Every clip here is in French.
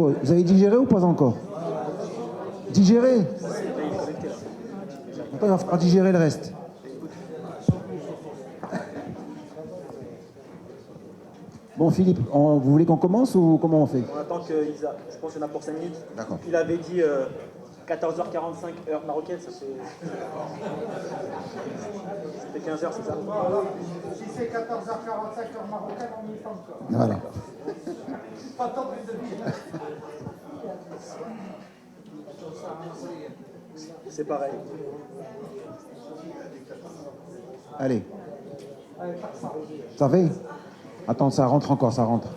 bientôt. Vous avez digéré ou pas encore? Digéré? Attends, il va falloir digérer le reste. Bon, Philippe, vous voulez qu'on commence ou comment on fait? On attend qu'Isa, je pense qu'il y en a pour 5 minutes. D'accord. Il avait dit 14h45 heure marocaine, ça fait. C'était 15h, c'est ça? Si c'est 14h45 heure marocaine, on y est encore. Voilà. Pas tant de deviner. C'est pareil. Allez. Ça fait? Attends, ça rentre encore, ça rentre.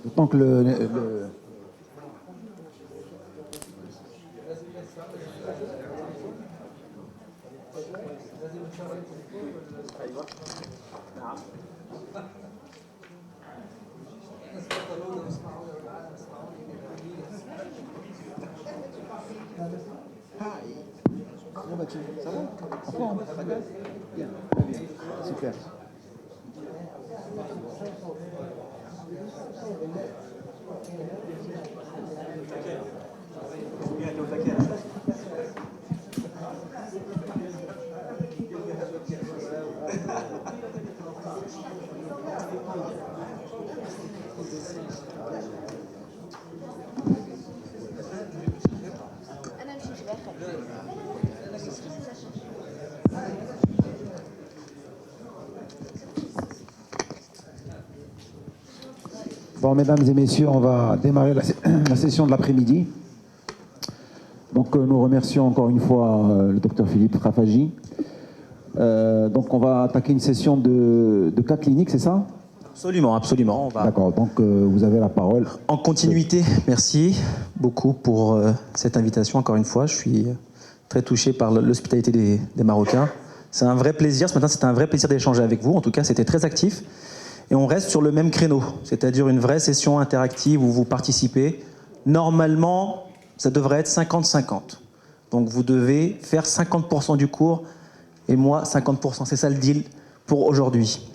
Autant que le... Comment vas-tu? Ça va? En forme? Ça va? Bien, très bien. Super. Bon, mesdames et messieurs, on va démarrer la session de l'après-midi. Donc, nous remercions encore une fois le docteur Philippe Rafagi. Donc, on va attaquer une session de cas cliniques, c'est ça? Absolument, absolument. D'accord, donc vous avez la parole. En continuité, merci beaucoup pour cette invitation. Encore une fois, je suis très touché par l'hospitalité des Marocains. C'est un vrai plaisir. Ce matin, c'était un vrai plaisir d'échanger avec vous. En tout cas, c'était très actif. Et on reste sur le même créneau, c'est-à-dire une vraie session interactive où vous participez. Normalement, ça devrait être 50-50. Donc vous devez faire 50% du cours et moi 50%. C'est ça le deal pour aujourd'hui.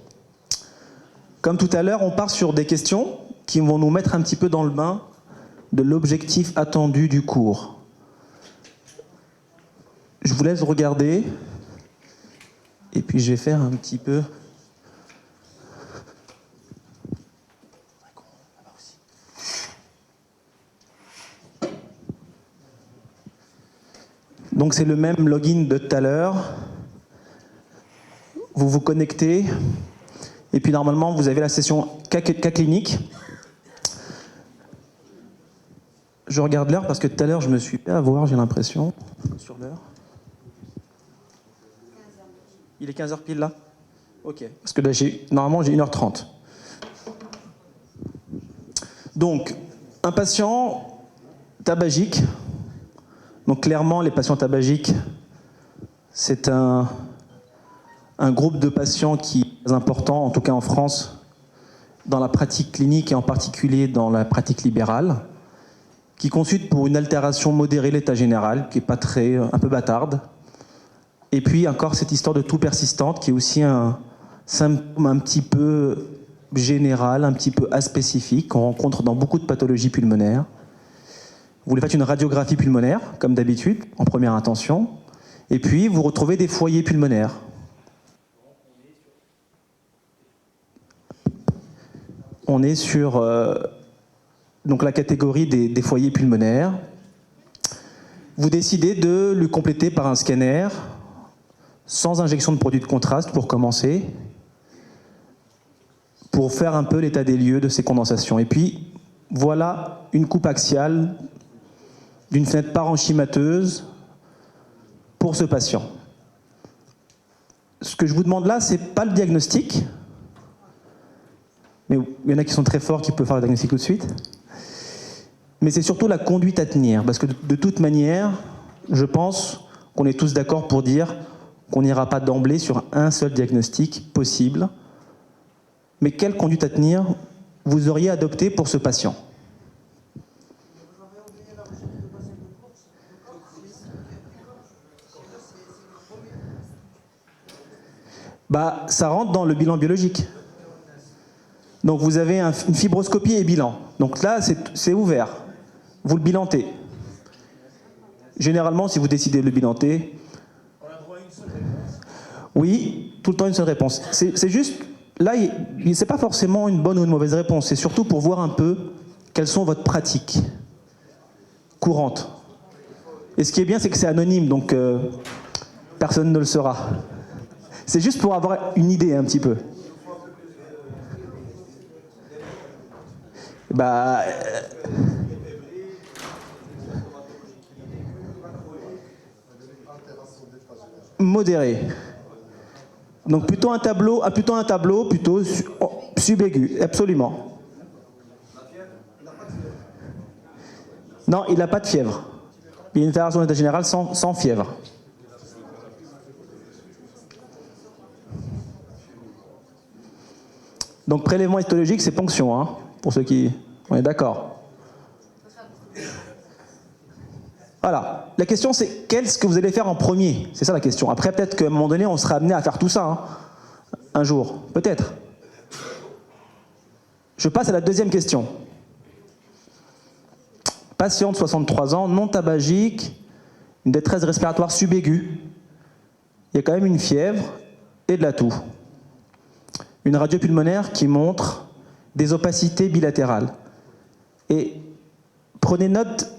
Comme tout à l'heure, on part sur des questions qui vont nous mettre un petit peu dans le bain de l'objectif attendu du cours. Je vous laisse regarder et puis je vais faire un petit peu... Donc c'est le même login de tout à l'heure. Vous vous connectez et puis normalement vous avez la session cas clinique. Je regarde l'heure parce que tout à l'heure je me suis fait avoir, j'ai l'impression, sur l'heure. Il est 15h pile là? Ok. Parce que là normalement j'ai 1h30. Donc, un patient tabagique. Donc clairement, les patients tabagiques, c'est un groupe de patients qui est très important, en tout cas en France, dans la pratique clinique et en particulier dans la pratique libérale, qui consulte pour une altération modérée de l'état général, qui est un peu bâtarde. Et puis encore cette histoire de toux persistante, qui est aussi un symptôme un petit peu général, un petit peu aspécifique, qu'on rencontre dans beaucoup de pathologies pulmonaires. Vous lui faites une radiographie pulmonaire, comme d'habitude, en première intention, et puis vous retrouvez des foyers pulmonaires. On est sur donc la catégorie des foyers pulmonaires. Vous décidez de lui compléter par un scanner, sans injection de produit de contraste pour commencer, pour faire un peu l'état des lieux de ces condensations. Et puis, voilà une coupe axiale d'une fenêtre parenchymateuse pour ce patient. Ce que je vous demande là, c'est pas le diagnostic, mais il y en a qui sont très forts, qui peuvent faire le diagnostic tout de suite, mais c'est surtout la conduite à tenir, parce que de toute manière, je pense qu'on est tous d'accord pour dire qu'on n'ira pas d'emblée sur un seul diagnostic possible, mais quelle conduite à tenir vous auriez adopté pour ce patient ? Ça rentre dans le bilan biologique. Donc vous avez une fibroscopie et bilan. Donc là, c'est ouvert. Vous le bilantez. Généralement, si vous décidez de le bilanter... On a droit à une seule réponse. Oui, tout le temps une seule réponse. C'est juste... Là, c'est pas forcément une bonne ou une mauvaise réponse. C'est surtout pour voir un peu quelles sont votre pratiques courantes. Et ce qui est bien, c'est que c'est anonyme, donc personne ne le saura. C'est juste pour avoir une idée un petit peu. Modéré. Donc plutôt un tableau plutôt subaigu, absolument. Non, il n'a pas de fièvre. Il y a une altération d'état général sans fièvre. Donc prélèvement histologique, c'est ponction, hein, pour ceux qui... On est d'accord. Voilà. La question, c'est qu'est-ce que vous allez faire en premier? C'est ça la question. Après, peut-être qu'à un moment donné, on sera amené à faire tout ça, hein, un jour. Peut-être. Je passe à la deuxième question. Patient de 63 ans, non tabagique, une détresse respiratoire subaiguë. Il y a quand même une fièvre et de la toux. Une radio pulmonaire qui montre des opacités bilatérales. Et prenez note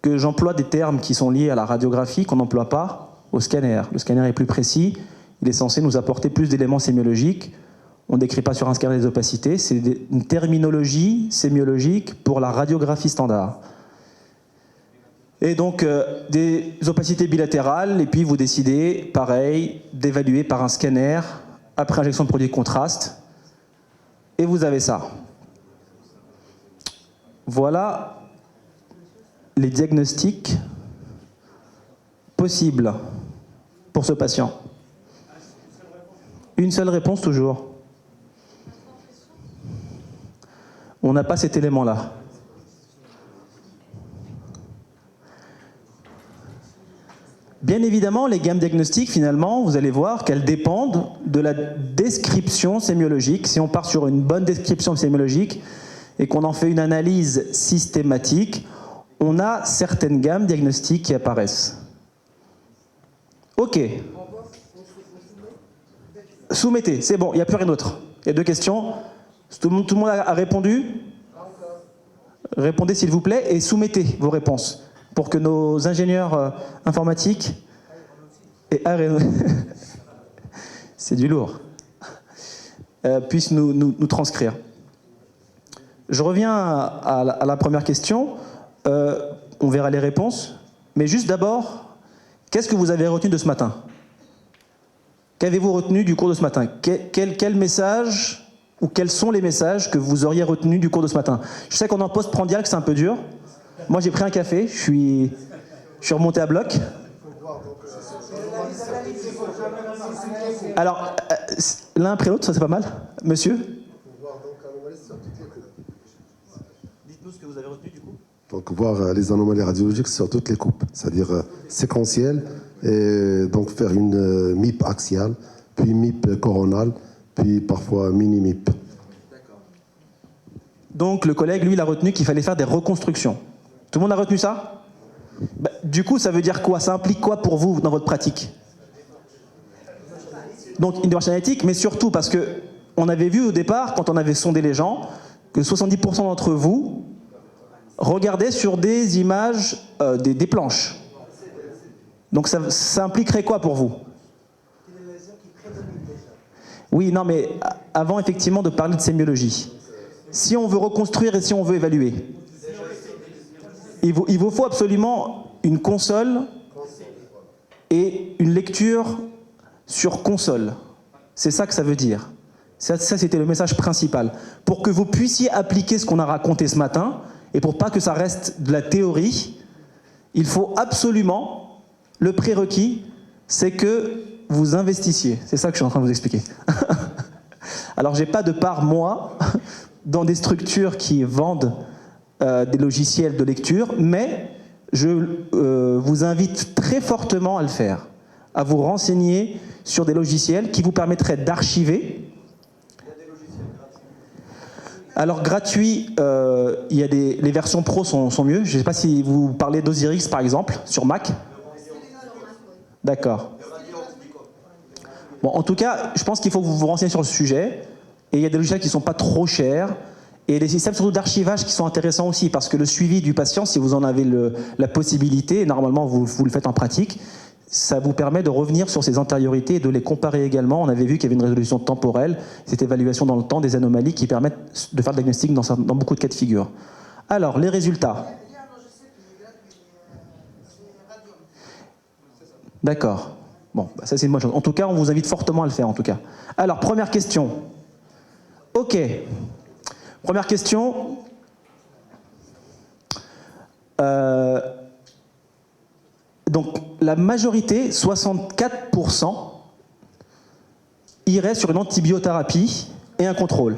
que j'emploie des termes qui sont liés à la radiographie qu'on n'emploie pas au scanner. Le scanner est plus précis, il est censé nous apporter plus d'éléments sémiologiques. On ne décrit pas sur un scanner des opacités, c'est une terminologie sémiologique pour la radiographie standard. Et donc des opacités bilatérales, et puis vous décidez, pareil, d'évaluer par un scanner, après injection de produit de contraste, et vous avez ça. Voilà les diagnostics possibles pour ce patient. Une seule réponse toujours. On n'a pas cet élément-là. Bien évidemment, les gammes diagnostiques, finalement, vous allez voir qu'elles dépendent de la description sémiologique. Si on part sur une bonne description sémiologique et qu'on en fait une analyse systématique, on a certaines gammes diagnostiques qui apparaissent. Ok. Soumettez, c'est bon, il n'y a plus rien d'autre. Il y a deux questions. Tout le monde a répondu? Répondez s'il vous plaît et soumettez vos réponses pour que nos ingénieurs informatiques et c'est du lourd, puissent nous transcrire. Je reviens à la première question. On verra les réponses. Mais juste d'abord, qu'est-ce que vous avez retenu de ce matin? Qu'avez-vous retenu du cours de ce matin? Quel message ou quels sont les messages que vous auriez retenus du cours de ce matin? Je sais qu'en post-prandial, c'est un peu dur. Moi, j'ai pris un café, je suis remonté à bloc. Alors, l'un après l'autre, ça c'est pas mal. Monsieur? Dites-nous ce que vous avez retenu du coup. Donc, voir les anomalies radiologiques sur toutes les coupes, c'est-à-dire séquentielles, et donc faire une MIP axiale, puis MIP coronale, puis parfois mini-MIP. D'accord. Donc, le collègue, lui, il a retenu qu'il fallait faire des reconstructions. Tout le monde a retenu ça? Du coup, ça veut dire quoi? Ça implique quoi pour vous dans votre pratique? Donc, une démarche analytique, mais surtout parce que on avait vu au départ, quand on avait sondé les gens, que 70% d'entre vous regardaient sur des images, des planches. Donc, ça impliquerait quoi pour vous? Oui, non, mais avant effectivement de parler de sémiologie, si on veut reconstruire et si on veut évaluer, il vous faut absolument une console et une lecture sur console. C'est ça que ça veut dire. Ça c'était le message principal. Pour que vous puissiez appliquer ce qu'on a raconté ce matin, et pour pas que ça reste de la théorie, il faut absolument, le prérequis, c'est que vous investissiez. C'est ça que je suis en train de vous expliquer. Alors, j'ai pas de part, moi, dans des structures qui vendent des logiciels de lecture, mais je vous invite très fortement à le faire, à vous renseigner sur des logiciels qui vous permettraient d'archiver. Il y a des logiciels gratuits. Alors gratuit, il y a les versions pro sont mieux. Je ne sais pas si vous parlez d'Osiris par exemple, sur Mac. D'accord. Bon, en tout cas, je pense qu'il faut que vous vous renseigniez sur le sujet. Et il y a des logiciels qui ne sont pas trop chers. Et des systèmes surtout d'archivage qui sont intéressants aussi, parce que le suivi du patient, si vous en avez la possibilité, et normalement vous le faites en pratique, ça vous permet de revenir sur ces antériorités et de les comparer également. On avait vu qu'il y avait une résolution temporelle, cette évaluation dans le temps des anomalies qui permettent de faire le diagnostic dans beaucoup de cas de figure. Alors, les résultats. D'accord. Bon, bah ça c'est une bonne chose. En tout cas, on vous invite fortement à le faire, en tout cas. Alors, première question. OK. Première question. Donc, la majorité, 64%, irait sur une antibiothérapie et un contrôle.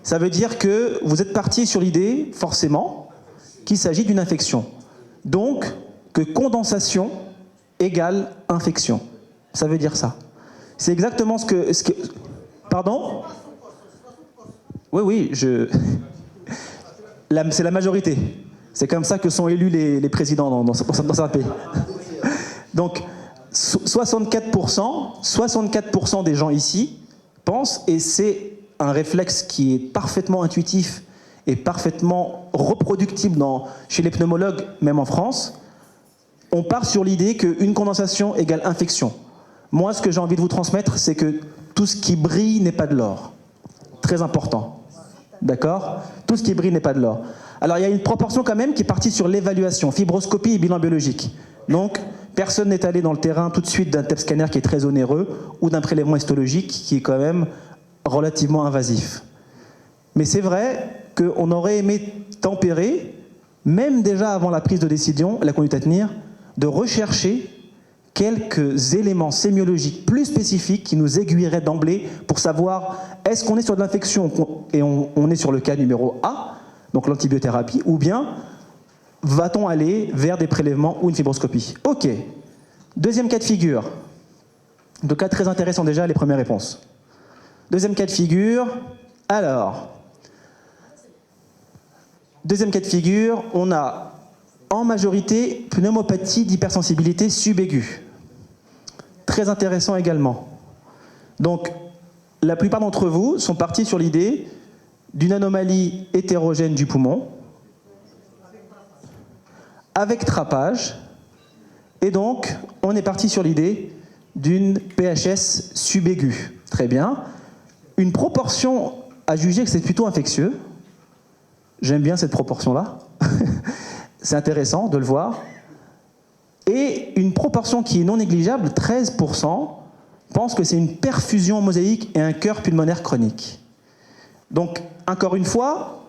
Ça veut dire que vous êtes parti sur l'idée, forcément, qu'il s'agit d'une infection. Donc, que condensation égale infection. Ça veut dire ça. C'est exactement ce que... Pardon ? Oui, c'est la majorité. C'est comme ça que sont élus les présidents dans certains pays. Donc, 64% des gens ici pensent, et c'est un réflexe qui est parfaitement intuitif et parfaitement reproductible chez les pneumologues, même en France, on part sur l'idée qu'une condensation égale infection. Moi, ce que j'ai envie de vous transmettre, c'est que tout ce qui brille n'est pas de l'or. Très important. D'accord ? Tout ce qui brille n'est pas de l'or. Alors, il y a une proportion quand même qui est partie sur l'évaluation, fibroscopie et bilan biologique. Donc, personne n'est allé dans le terrain tout de suite d'un TEP scanner qui est très onéreux ou d'un prélèvement histologique qui est quand même relativement invasif. Mais c'est vrai qu'on aurait aimé tempérer, même déjà avant la prise de décision, la conduite à tenir, de rechercher quelques éléments sémiologiques plus spécifiques qui nous aiguilleraient d'emblée pour savoir est-ce qu'on est sur de l'infection et on est sur le cas numéro A, donc l'antibiothérapie, ou bien va-t-on aller vers des prélèvements ou une fibroscopie? Ok. Deuxième cas de figure. Deux cas très intéressants déjà, les premières réponses. Deuxième cas de figure. Alors, deuxième cas de figure, on a en majorité pneumopathie d'hypersensibilité subaiguë. Très intéressant également. Donc, la plupart d'entre vous sont partis sur l'idée d'une anomalie hétérogène du poumon, avec trapage, et donc on est parti sur l'idée d'une PHS subaiguë. Très bien. Une proportion à juger que c'est plutôt infectieux. J'aime bien cette proportion-là. C'est intéressant de le voir. Et une proportion qui est non négligeable, 13%, pense que c'est une perfusion mosaïque et un cœur pulmonaire chronique. Donc, encore une fois,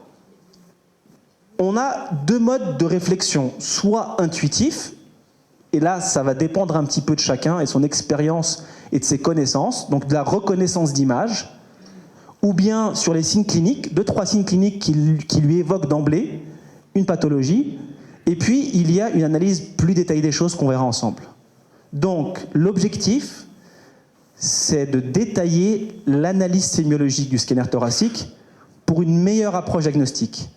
on a deux modes de réflexion, soit intuitif, et là ça va dépendre un petit peu de chacun et son expérience et de ses connaissances, donc de la reconnaissance d'image, ou bien sur les signes cliniques, 2-3 signes cliniques qui lui évoquent d'emblée une pathologie, et puis il y a une analyse plus détaillée des choses qu'on verra ensemble. Donc l'objectif, c'est de détailler l'analyse sémiologique du scanner thoracique pour une meilleure approche diagnostique.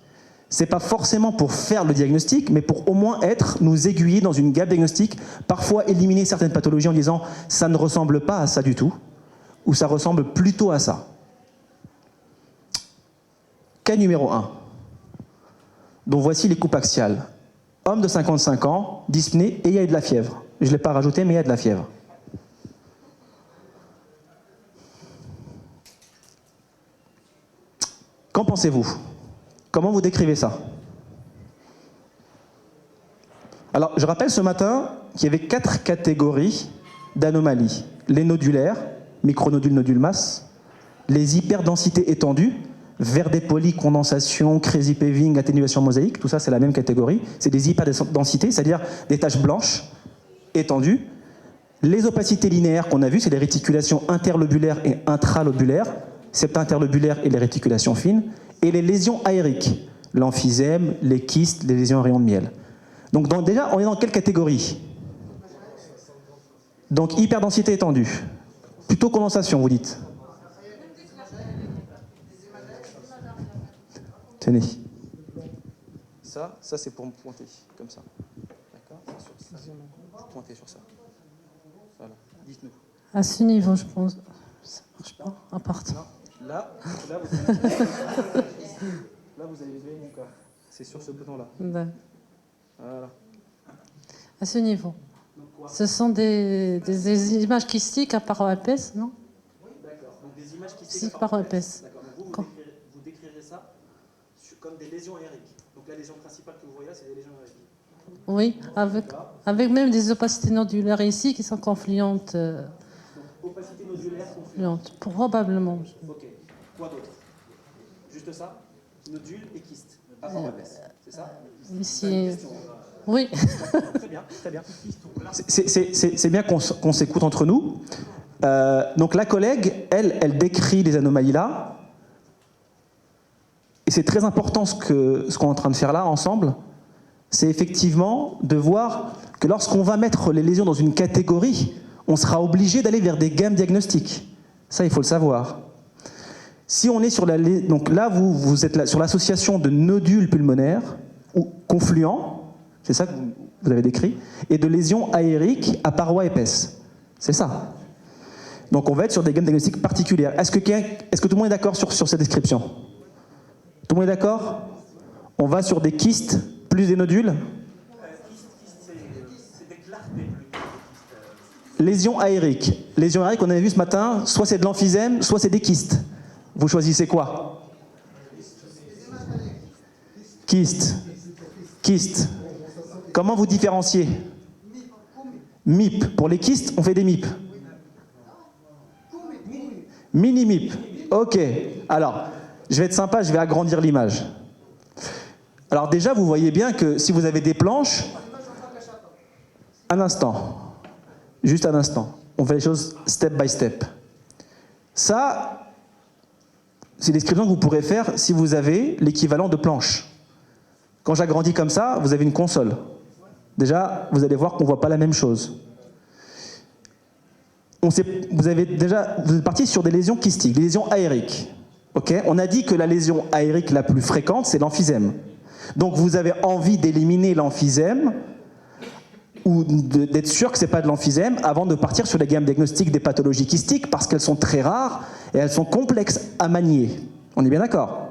C'est pas forcément pour faire le diagnostic, mais pour au moins nous aiguiller dans une gamme diagnostique, parfois éliminer certaines pathologies en disant « ça ne ressemble pas à ça du tout » ou « ça ressemble plutôt à ça ». Cas numéro 1. Donc voici les coupes axiales. Homme de 55 ans, dyspnée, et il y a eu de la fièvre. Je ne l'ai pas rajouté, mais il y a de la fièvre. Qu'en pensez-vous ? Comment vous décrivez ça? Alors, je rappelle ce matin qu'il y avait 4 catégories d'anomalies. Les nodulaires, micronodules, nodules, masses, les hyperdensités étendues, verdépolie, condensation, crazy paving, atténuation mosaïque, tout ça c'est la même catégorie. C'est des hyperdensités, c'est-à-dire des taches blanches étendues. Les opacités linéaires qu'on a vues, c'est les réticulations interlobulaires et intralobulaires, septinterlobulaires et les réticulations fines, et les lésions aériques, l'emphysème, les kystes, les lésions à rayons de miel. Donc déjà, on est dans quelle catégorie? Donc hyperdensité étendue. Plutôt condensation, vous dites? Tenez. Ça c'est pour me pointer, comme ça. D'accord? Sur ça. Pointer sur ça. Voilà. Dites-nous. À ce niveau, je pense. Ça marche pas, à partir. Non. Là, vous avez vu quoi? C'est sur ce bouton-là. D'accord. Voilà. À ce niveau. Ce sont des images qui stickent à paroi épaisse, non? D'accord. Donc des images qui Si, paroi épaisse. D'accord. Donc vous décrirez ça comme des lésions aériques. Donc la lésion principale que vous voyez là, c'est des lésions aériques. Oui, avec même des opacités nodulaires ici qui sont confluentes. Opacité nodulaire confluente. Probablement. Ok. Quoi d'autre? Juste ça? Nodule et kyste. À paroi épaisse. C'est ça? Ici. Oui. Très bien, très bien. C'est bien qu'on s'écoute entre nous. Donc la collègue, elle décrit les anomalies là. Et c'est très important ce qu'on est en train de faire là ensemble. C'est effectivement de voir que lorsqu'on va mettre les lésions dans une catégorie, on sera obligé d'aller vers des gammes diagnostiques. Ça, il faut le savoir. Si on est sur donc là, vous êtes là, sur l'association de nodules pulmonaires ou confluents, c'est ça que vous avez décrit, et de lésions aériques à paroi épaisse. C'est ça. Donc on va être sur des gammes diagnostiques particulières. Est-ce que tout le monde est d'accord sur cette description? Tout le monde est d'accord? On va sur des kystes plus des nodules? Lésions aériques. Lésions aériques, on avait vu ce matin, soit c'est de l'emphysème, soit c'est des kystes. Vous choisissez quoi? Kystes. Kystes. Comment vous différenciez? MIP. Pour les kystes, on fait des MIP. Mini-MIP. Ok. Alors, je vais être sympa, je vais agrandir l'image. Alors déjà, vous voyez bien que si vous avez des planches... Un instant. Juste un instant. On fait les choses step by step. Ça, c'est une description que vous pourrez faire si vous avez l'équivalent de planches. Quand j'agrandis comme ça, vous avez une console. Déjà, vous allez voir qu'on ne voit pas la même chose. Vous êtes parti sur des lésions kystiques, des lésions aériques. Okay? On a dit que la lésion aérique la plus fréquente, c'est l'emphysème. Donc vous avez envie d'éliminer l'emphysème ou d'être sûr que ce n'est pas de l'emphysème avant de partir sur les gammes diagnostiques des pathologies kystiques parce qu'elles sont très rares et elles sont complexes à manier. On est bien d'accord?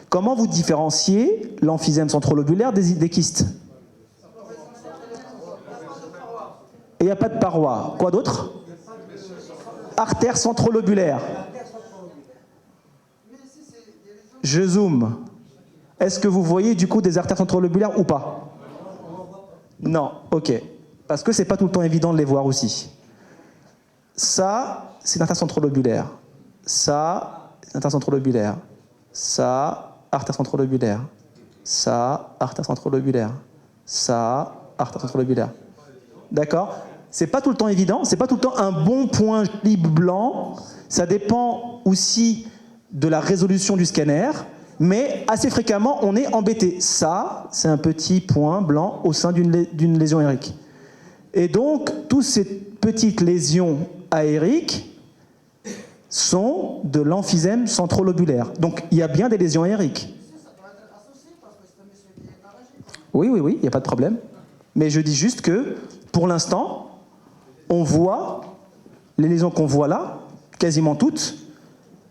Comment vous différenciez l'emphysème centrolobulaire des kystes? Et il n'y a pas de paroi. Quoi d'autre? Artère centrolobulaire. Je zoome. Est-ce que vous voyez du coup des artères centrolobulaires ou pas? Non, ok. Parce que c'est pas tout le temps évident de les voir aussi. Ça, c'est une artère centrolobulaire. Ça, c'est une artère centrolobulaire. Ça, artère centrolobulaire. Ça, artère centrolobulaire. Ça, artère centrolobulaire. D'accord? C'est pas tout le temps évident, c'est pas tout le temps un bon point libre blanc. Ça dépend aussi de la résolution du scanner, mais assez fréquemment, on est embêté. Ça, c'est un petit point blanc au sein d'une lésion aérique. Et donc, toutes ces petites lésions aériques sont de l'emphysème centrolobulaire. Donc, il y a bien des lésions aériques. Oui, il n'y a pas de problème. Mais je dis juste que, pour l'instant, on voit, les lésions qu'on voit là, quasiment toutes,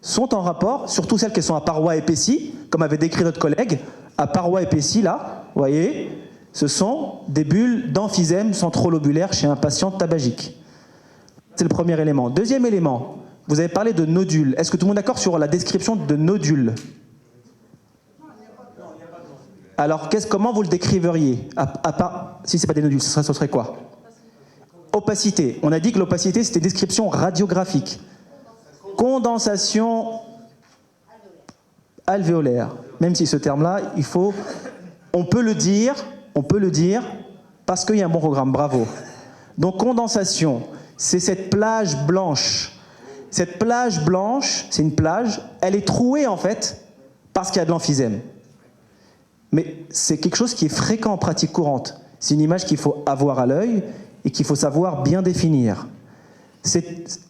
sont en rapport, surtout celles qui sont à paroi épaissie, comme avait décrit notre collègue, à paroi épaissie là, vous voyez, ce sont des bulles d'emphysème centrolobulaire chez un patient tabagique. C'est le premier élément. Deuxième élément, vous avez parlé de nodules. Est-ce que tout le monde est d'accord sur la description de nodules? Alors, comment vous le décriveriez? Si ce n'est pas des nodules, ce serait quoi? Opacité. On a dit que l'opacité, c'était description radiographique. Condensation alvéolaire. Même si ce terme-là, on peut le dire parce qu'il y a un bon programme, bravo. Donc condensation, c'est cette plage blanche. Cette plage blanche, c'est une plage, elle est trouée en fait parce qu'il y a de l'emphysème. Mais c'est quelque chose qui est fréquent en pratique courante. C'est une image qu'il faut avoir à l'œil et qu'il faut savoir bien définir.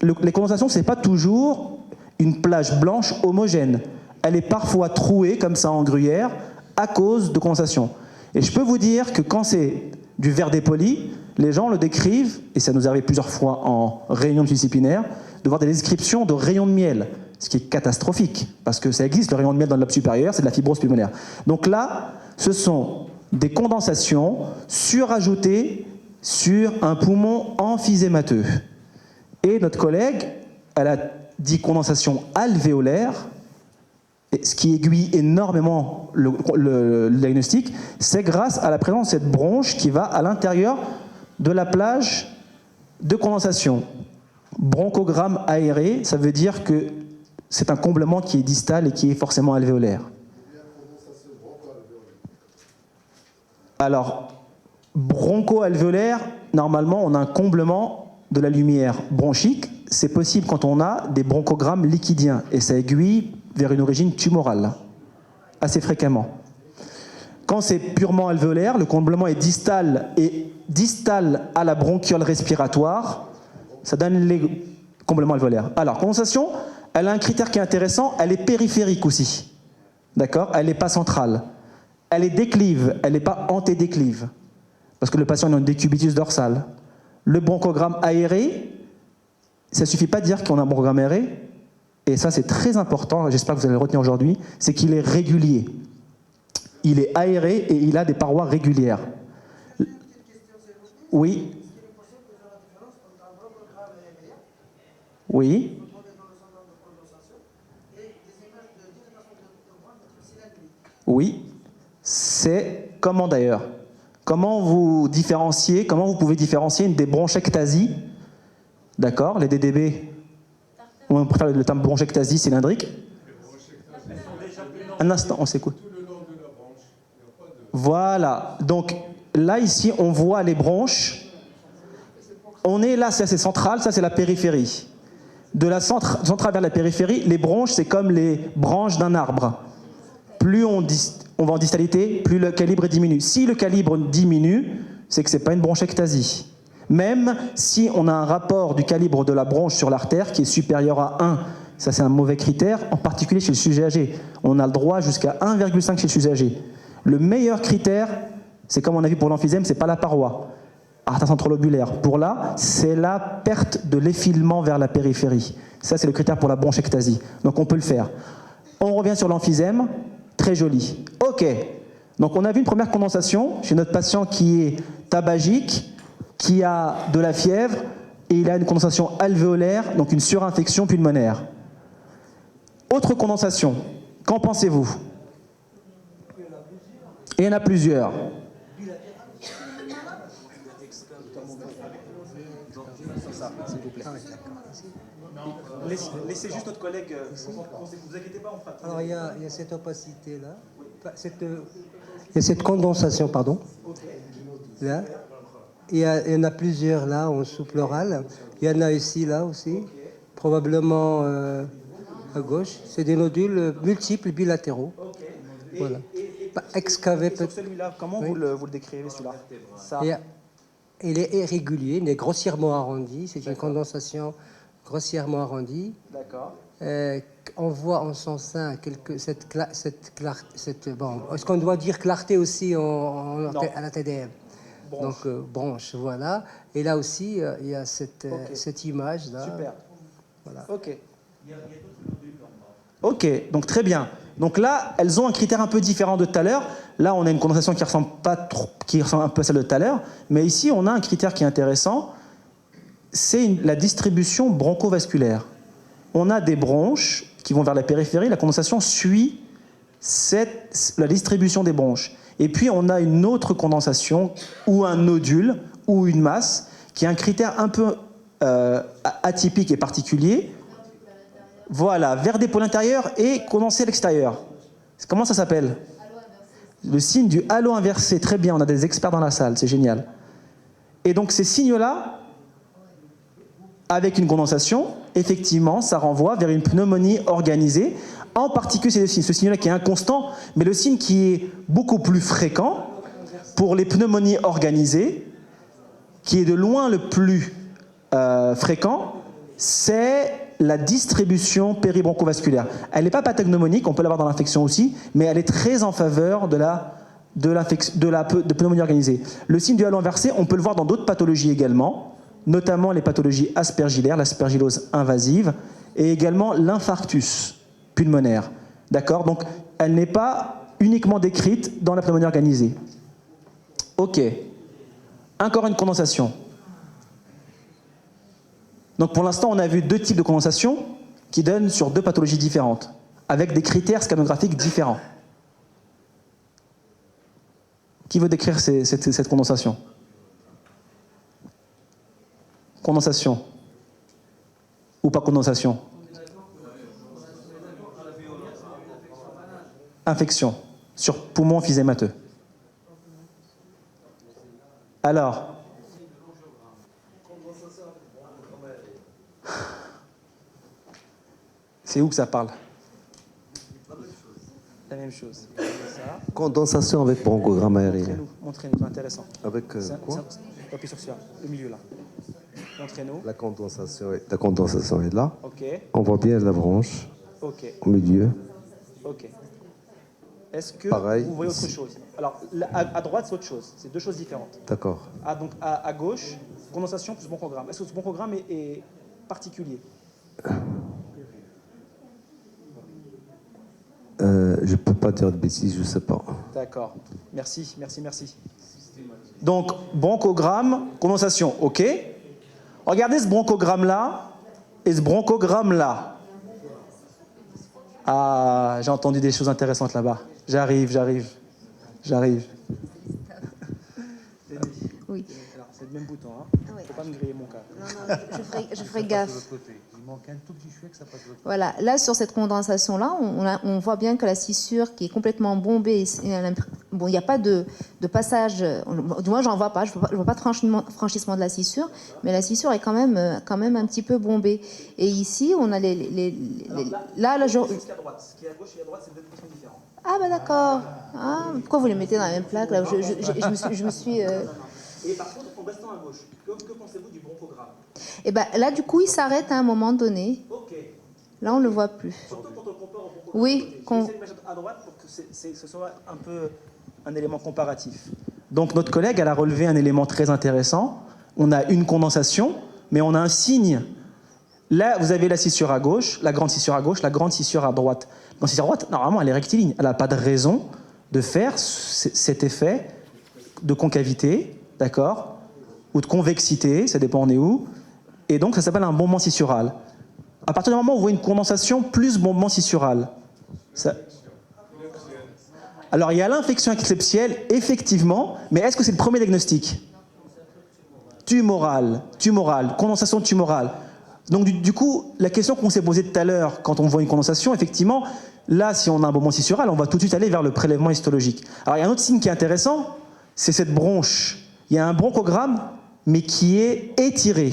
Les condensations, ce n'est pas toujours une plage blanche homogène. elle est parfois trouée comme ça en gruyère à cause de condensation. Et je peux vous dire que quand c'est du verre dépoli, les gens le décrivent, et ça nous arrive plusieurs fois en réunion disciplinaire, de voir des descriptions de rayons de miel, ce qui est catastrophique, parce que ça existe, le rayon de miel dans le lobe supérieur, c'est de la fibrose pulmonaire. Donc là, ce sont des condensations surajoutées sur un poumon emphysémateux. Et notre collègue, elle a dit condensation alvéolaire, et ce qui aiguille énormément le diagnostic, c'est grâce à la présence de cette bronche qui va à l'intérieur de la plage de condensation. Bronchogramme aéré, ça veut dire que c'est un comblement qui est distal et qui est forcément alvéolaire. Alors, broncho-alvéolaire, normalement, on a un comblement de la lumière bronchique. C'est possible quand on a des bronchogrammes liquidiens, et ça aiguille vers une origine tumorale, assez fréquemment. Quand c'est purement alvéolaire, le comblement est distal et distal à la bronchiole respiratoire, ça donne les comblements alvéolaires. Alors, condensation, elle a un critère qui est intéressant, elle est périphérique aussi. D'accord ? Elle n'est pas centrale. Elle est déclive, elle n'est pas antédéclive. Parce que le patient a une décubitus dorsale. Le bronchogramme aéré, ça ne suffit pas de dire qu'on a un bronchogramme aéré, et ça c'est très important, j'espère que vous allez le retenir aujourd'hui, c'est qu'il est régulier. Il est aéré et il a des parois régulières. Oui. Oui. Oui. C'est comment d'ailleurs? Comment vous différenciez, comment vous pouvez différencier une des bronchectasies, d'accord, les DDB, on préfère le terme bronchectasie cylindrique. Un instant, on s'écoute. Voilà, donc là ici on voit les bronches, on est là, ça c'est central, ça c'est la périphérie. De la centrale vers la périphérie, les bronches c'est comme les branches d'un arbre. Plus on va en distalité, plus le calibre diminue. Si le calibre diminue, c'est que ce n'est pas une bronchectasie. Même si on a un rapport du calibre de la bronche sur l'artère qui est supérieur à 1, ça c'est un mauvais critère, en particulier chez le sujet âgé. On a le droit jusqu'à 1,5 chez le sujet âgé. Le meilleur critère, c'est comme on a vu pour l'emphysème, c'est pas la paroi, artère centrolobulaire. Pour là, c'est la perte de l'effilement vers la périphérie. Ça c'est le critère pour la bronchectasie. Donc on peut le faire. On revient sur l'emphysème. Très joli. Ok. Donc on a vu une première condensation chez notre patient qui est tabagique, qui a de la fièvre, et il a une condensation alvéolaire, donc une surinfection pulmonaire. Autre condensation. Qu'en pensez-vous? Il y en a plusieurs. Laissez juste notre collègue. Vous inquiétez pas, on fera. Alors il y a cette opacité là, il y a cette condensation, pardon. Là, il y en a plusieurs là en sous-pleural. Il y en a ici là aussi, probablement à gauche. C'est des nodules multiples bilatéraux. Voilà. Excavé peut-être. Celui-là, comment vous le décrivez celui-là? Ça. Il est irrégulier, il est grossièrement arrondi. C'est une condensation grossièrement arrondi. D'accord. On voit en son sein cette bon, est-ce qu'on doit dire clarté aussi à la TDM? Bronche. Donc bronche, voilà. Et là aussi, il y a cette image là. Super. Voilà. Ok. Ok, donc très bien. Donc là, elles ont un critère un peu différent de tout à l'heure. Là, on a une condensation qui ressemble un peu à celle de tout à l'heure. Mais ici, on a un critère qui est intéressant. C'est la distribution bronchovasculaire. On a des bronches qui vont vers la périphérie, la condensation suit la distribution des bronches. Et puis on a une autre condensation, ou un nodule, ou une masse, qui est un critère un peu atypique et particulier. Voilà, verre d'épaule intérieur et condensé à l'extérieur. Comment ça s'appelle? Le signe du halo inversé. Très bien, on a des experts dans la salle, c'est génial. Et donc ces signes-là, avec une condensation, effectivement, ça renvoie vers une pneumonie organisée. En particulier, c'est ce signe-là qui est inconstant, mais le signe qui est beaucoup plus fréquent pour les pneumonies organisées, qui est de loin le plus fréquent, c'est la distribution péribroncovasculaire. Elle n'est pas pathognomonique, on peut l'avoir dans l'infection aussi, mais elle est très en faveur de pneumonie organisée. Le signe du halo inversé, on peut le voir dans d'autres pathologies également, notamment les pathologies aspergillaires, l'aspergillose invasive, et également l'infarctus pulmonaire. D'accord? Donc, elle n'est pas uniquement décrite dans la pneumonie organisée. Ok. Encore une condensation. Donc, pour l'instant, on a vu deux types de condensation qui donnent sur deux pathologies différentes, avec des critères scanographiques différents. Qui veut décrire cette condensation? Condensation. Ou pas condensation? Infection. Sur poumon emphysémateux. Alors, c'est où que ça parle? La même chose. Condensation avec bronchogramme aérien. Montrez-nous, c'est intéressant. Avec quoi? Appuyez sur ça, le milieu là. Montrez-nous. La condensation est là. Ok, On voit bien la branche ok, au milieu. ok. Est-ce que Pareil, vous voyez autre ici. chose? Alors, à droite, c'est autre chose. C'est deux choses différentes. D'accord. Donc, à gauche, condensation plus bronchogramme. Est-ce que ce bronchogramme est particulier? Je peux pas dire de bêtises, je sais pas. D'accord. Merci. Donc, bronchogramme, condensation, ok. Regardez ce bronchogramme-là et ce bronchogramme-là. Ah, j'ai entendu des choses intéressantes là-bas. J'arrive. Oui. Alors, c'est le même bouton, hein. Oui. Faut pas me griller mon cas. Non, je ferai gaffe. Voilà, là sur cette condensation-là, on voit bien que la scissure qui est complètement bombée, bon, il n'y a pas de passage, du moins j'en vois pas, je vois pas de franchissement de la scissure, mais la scissure est quand même un petit peu bombée. Et ici, on a là, Ce qui est à droite, ce qui est à gauche et à droite, c'est deux positions différentes. Ah bah d'accord. Ah, pourquoi vous les mettez dans la même plaque là? Je me suis Et par contre, en restant à gauche, que pensez-vous du bronchogramme? Et ben là, du coup, il s'arrête à un moment donné. Ok. Là, on le voit plus. Surtout quand on compare au bronchogramme. Oui, Je vais essayer de mettre à droite pour que ce soit un peu un élément comparatif. Donc notre collègue, elle a relevé un élément très intéressant. On a une condensation, mais on a un signe. Là, vous avez la scissure à gauche, la grande scissure à gauche, la grande scissure à droite. La grande scissure à droite, normalement, elle est rectiligne. Elle n'a pas de raison de faire cet effet de concavité, d'accord, ou de convexité, ça dépend on est où. Et donc, ça s'appelle un bombement scissural. À partir du moment où vous voyez une condensation plus bombement scissural, alors il y a l'infection exceptielle, effectivement, mais est-ce que c'est le premier diagnostic? Tumorale, condensation tumorale. Donc du coup, la question qu'on s'est posée tout à l'heure, quand on voit une condensation, effectivement, là, si on a un bombement scissural, on va tout de suite aller vers le prélèvement histologique. Alors il y a un autre signe qui est intéressant, c'est cette bronche. Il y a un bronchogramme, mais qui est étiré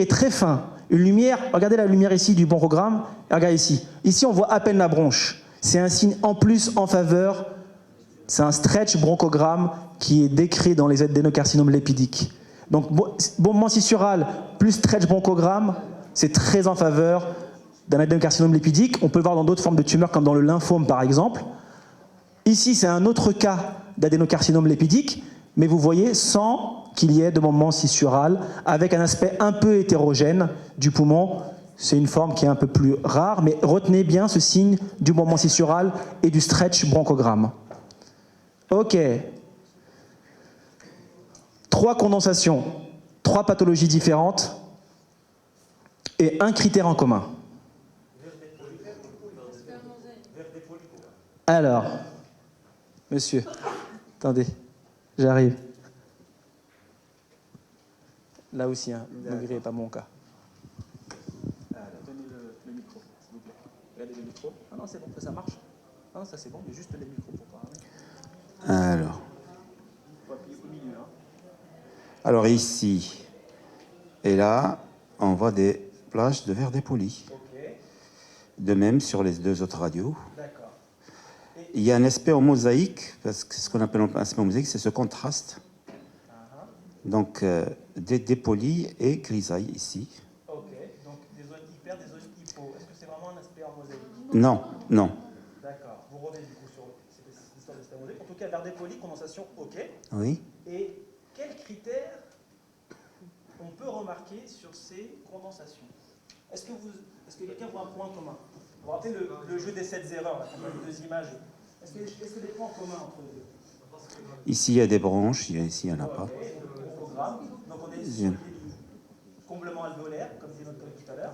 très fin. Une lumière, regardez la lumière ici du bronchogramme, et regardez ici. Ici, on voit à peine la bronche. C'est un signe en plus en faveur, c'est un stretch bronchogramme qui est décrit dans les adénocarcinomes lipidiques. Donc, bombement scissural plus stretch bronchogramme, c'est très en faveur d'un adénocarcinome lipidique. On peut le voir dans d'autres formes de tumeurs, comme dans le lymphome, par exemple. Ici, c'est un autre cas d'adénocarcinome lipidique, mais vous voyez, sans qu'il y ait de bombement scissural, avec un aspect un peu hétérogène du poumon. C'est une forme qui est un peu plus rare, mais retenez bien ce signe du bombement scissural et du stretch bronchogramme. Ok. 3 condensations, 3 pathologies différentes et un critère en commun. Alors, monsieur, attendez, j'arrive. Là aussi, hein, ne grillez pas mon cas. Donnez le micro, s'il vous plaît. Regardez le micro. Ah non, c'est bon, ça marche. Ah non, ça c'est bon, mais juste le micro pour parler. Alors. Alors ici et là, on voit des plages de verre dépoli. Okay. De même sur les 2 autres radios. D'accord. Il y a un aspect en mosaïque, parce que ce qu'on appelle un aspect en mosaïque, c'est ce contraste. Donc des dépolis et grisailles ici. Ok, donc des zones hyper, vraiment un aspect en mosaïque. Non, non. D'accord. Vous revenez du coup sur cette histoire de spermosé. En tout cas, verre dépoli, condensation, ok. Oui. Et quels critères on peut remarquer sur ces condensations? Est-ce que quelqu'un voit un point commun? Vous vous rappelez le jeu des 7 erreurs, là, quand on a les deux images? Est-ce qu'il y a des points communs entre les deux? Ici, il y a des branches, ici, il n'y en a pas. Bronchogramme. Donc on est sur du comblement alvéolaire, comme disait notre collègue tout à l'heure.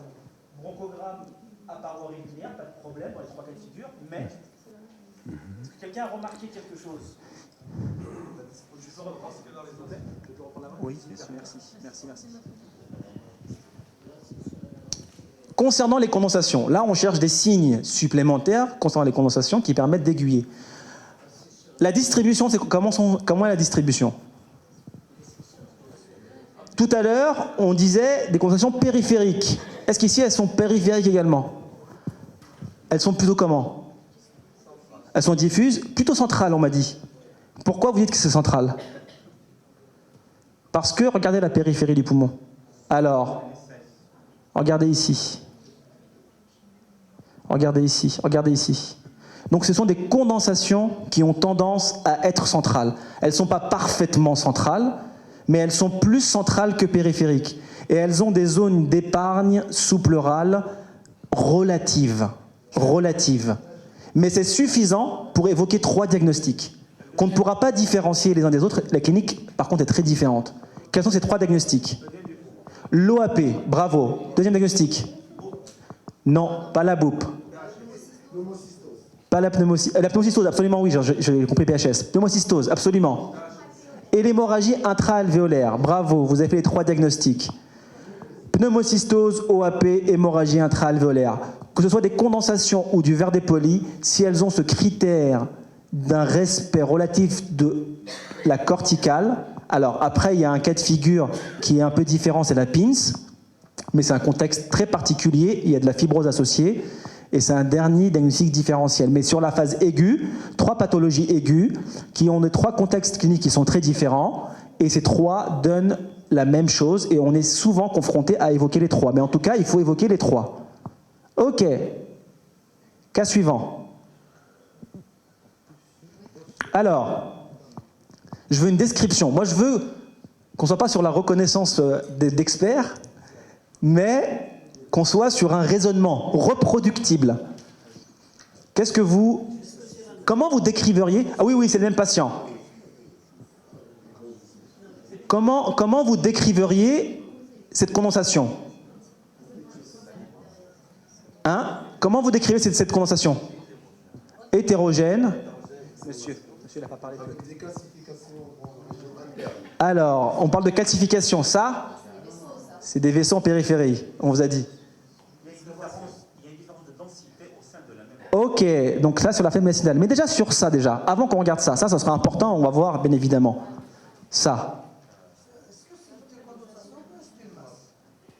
Bronchogramme à paroi régulière, pas de problème dans les trois cas de figure, mais est-ce que quelqu'un a remarqué quelque chose? Je peux reprendre dans les autres. Je peux reprendre la main? Oui, bien sûr. Merci. Concernant les condensations, là on cherche des signes supplémentaires concernant les condensations qui permettent d'aiguiller. La distribution, c'est comment est la distribution? Tout à l'heure, on disait des condensations périphériques. Est-ce qu'ici, elles sont périphériques également? Elles sont plutôt comment? Elles sont diffuses? Plutôt centrales, on m'a dit. Pourquoi vous dites que c'est central? Parce que, regardez la périphérie du poumon. Alors, regardez ici. Regardez ici. Donc ce sont des condensations qui ont tendance à être centrales. Elles ne sont pas parfaitement centrales, mais elles sont plus centrales que périphériques. Et elles ont des zones d'épargne sous-pleurale relatives. Mais c'est suffisant pour évoquer 3 diagnostics qu'on ne pourra pas différencier les uns des autres. La clinique, par contre, est très différente. Quels sont ces 3 diagnostics? L'OAP, bravo. Deuxième diagnostic? Non, pas la boupe. Pas la pneumocystose, absolument oui, j'ai compris PHS. Pneumocystose, absolument. Et l'hémorragie intra-alvéolaire, bravo, vous avez fait les 3 diagnostics. Pneumocystose, OAP, hémorragie intra-alvéolaire. Que ce soit des condensations ou du verre dépoli, si elles ont ce critère d'un respect relatif de la corticale, alors après il y a un cas de figure qui est un peu différent, c'est la PINS, mais c'est un contexte très particulier, il y a de la fibrose associée, et c'est un dernier diagnostic différentiel. Mais sur la phase aiguë, 3 pathologies aiguës qui ont 3 contextes cliniques qui sont très différents, et ces 3 donnent la même chose, et on est souvent confronté à évoquer les 3. Mais en tout cas, il faut évoquer les 3. Ok. Cas suivant. Alors, je veux une description. Moi, je veux qu'on ne soit pas sur la reconnaissance d'experts, mais qu'on soit sur un raisonnement reproductible. Comment vous décriveriez... Ah oui, c'est le même patient. Comment vous décriveriez cette condensation? Comment vous décrivez cette condensation? Hétérogène. Monsieur n'a pas parlé de... Alors, on parle de calcification. Ça, c'est des vaisseaux en périphérie, on vous a dit. Il y a une différence de densité au sein de la même... Ok, donc ça sur la flemme médicinale. Mais déjà sur ça, avant qu'on regarde ça sera important, on va voir bien évidemment. Ça.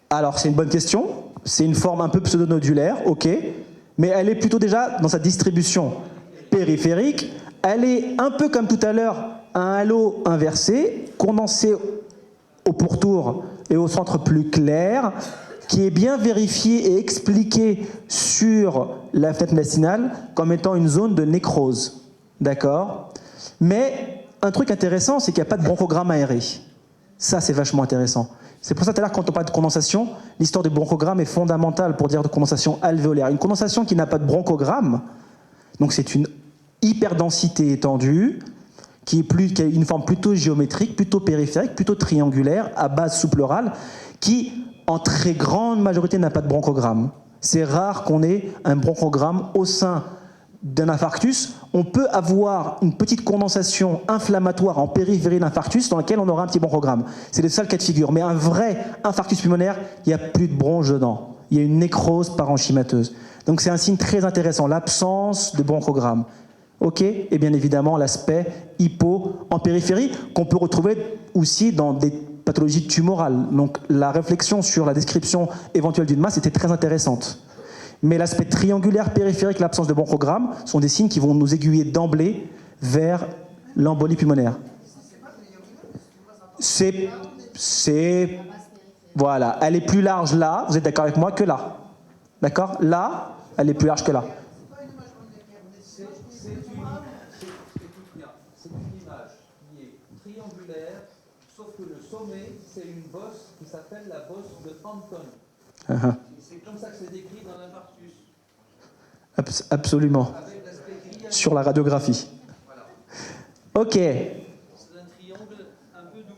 Alors, c'est une bonne question. C'est une forme un peu pseudonodulaire, ok. Mais elle est plutôt déjà dans sa distribution périphérique. Elle est un peu comme tout à l'heure, un halo inversé, condensé au pourtour et au centre plus clair, qui est bien vérifié et expliqué sur la fenêtre médicinale comme étant une zone de nécrose. D'accord? Mais un truc intéressant, c'est qu'il n'y a pas de bronchogramme aéré. Ça, c'est vachement intéressant. C'est pour ça tout à l'heure, quand on parle de condensation, l'histoire du bronchogramme est fondamentale pour dire de condensation alvéolaire. Une condensation qui n'a pas de bronchogramme, donc c'est une hyperdensité étendue, qui a une forme plutôt géométrique, plutôt périphérique, plutôt triangulaire, à base sous-pleurale, qui, en très grande majorité, n'a pas de bronchogramme. C'est rare qu'on ait un bronchogramme au sein d'un infarctus. On peut avoir une petite condensation inflammatoire en périphérie de l'infarctus dans laquelle on aura un petit bronchogramme. C'est le seul cas de figure. Mais un vrai infarctus pulmonaire, il n'y a plus de bronche dedans. Il y a une nécrose parenchymateuse. Donc c'est un signe très intéressant, l'absence de bronchogramme. Ok, et bien évidemment l'aspect hypo en périphérie qu'on peut retrouver aussi dans des pathologies tumorales. Donc la réflexion sur la description éventuelle d'une masse était très intéressante. Mais l'aspect triangulaire périphérique, l'absence de bronchogramme, sont des signes qui vont nous aiguiller d'emblée vers l'embolie pulmonaire. Voilà, elle est plus large là, vous êtes d'accord avec moi, que là. D'accord? Là, elle est plus large que là. C'est une image qui est triangulaire, sauf que le sommet, c'est une bosse qui s'appelle la bosse de Hampton. C'est comme ça que c'est décrit dans l'infarctus. Absolument. Sur la radiographie. Ok. C'est un triangle un peu doux.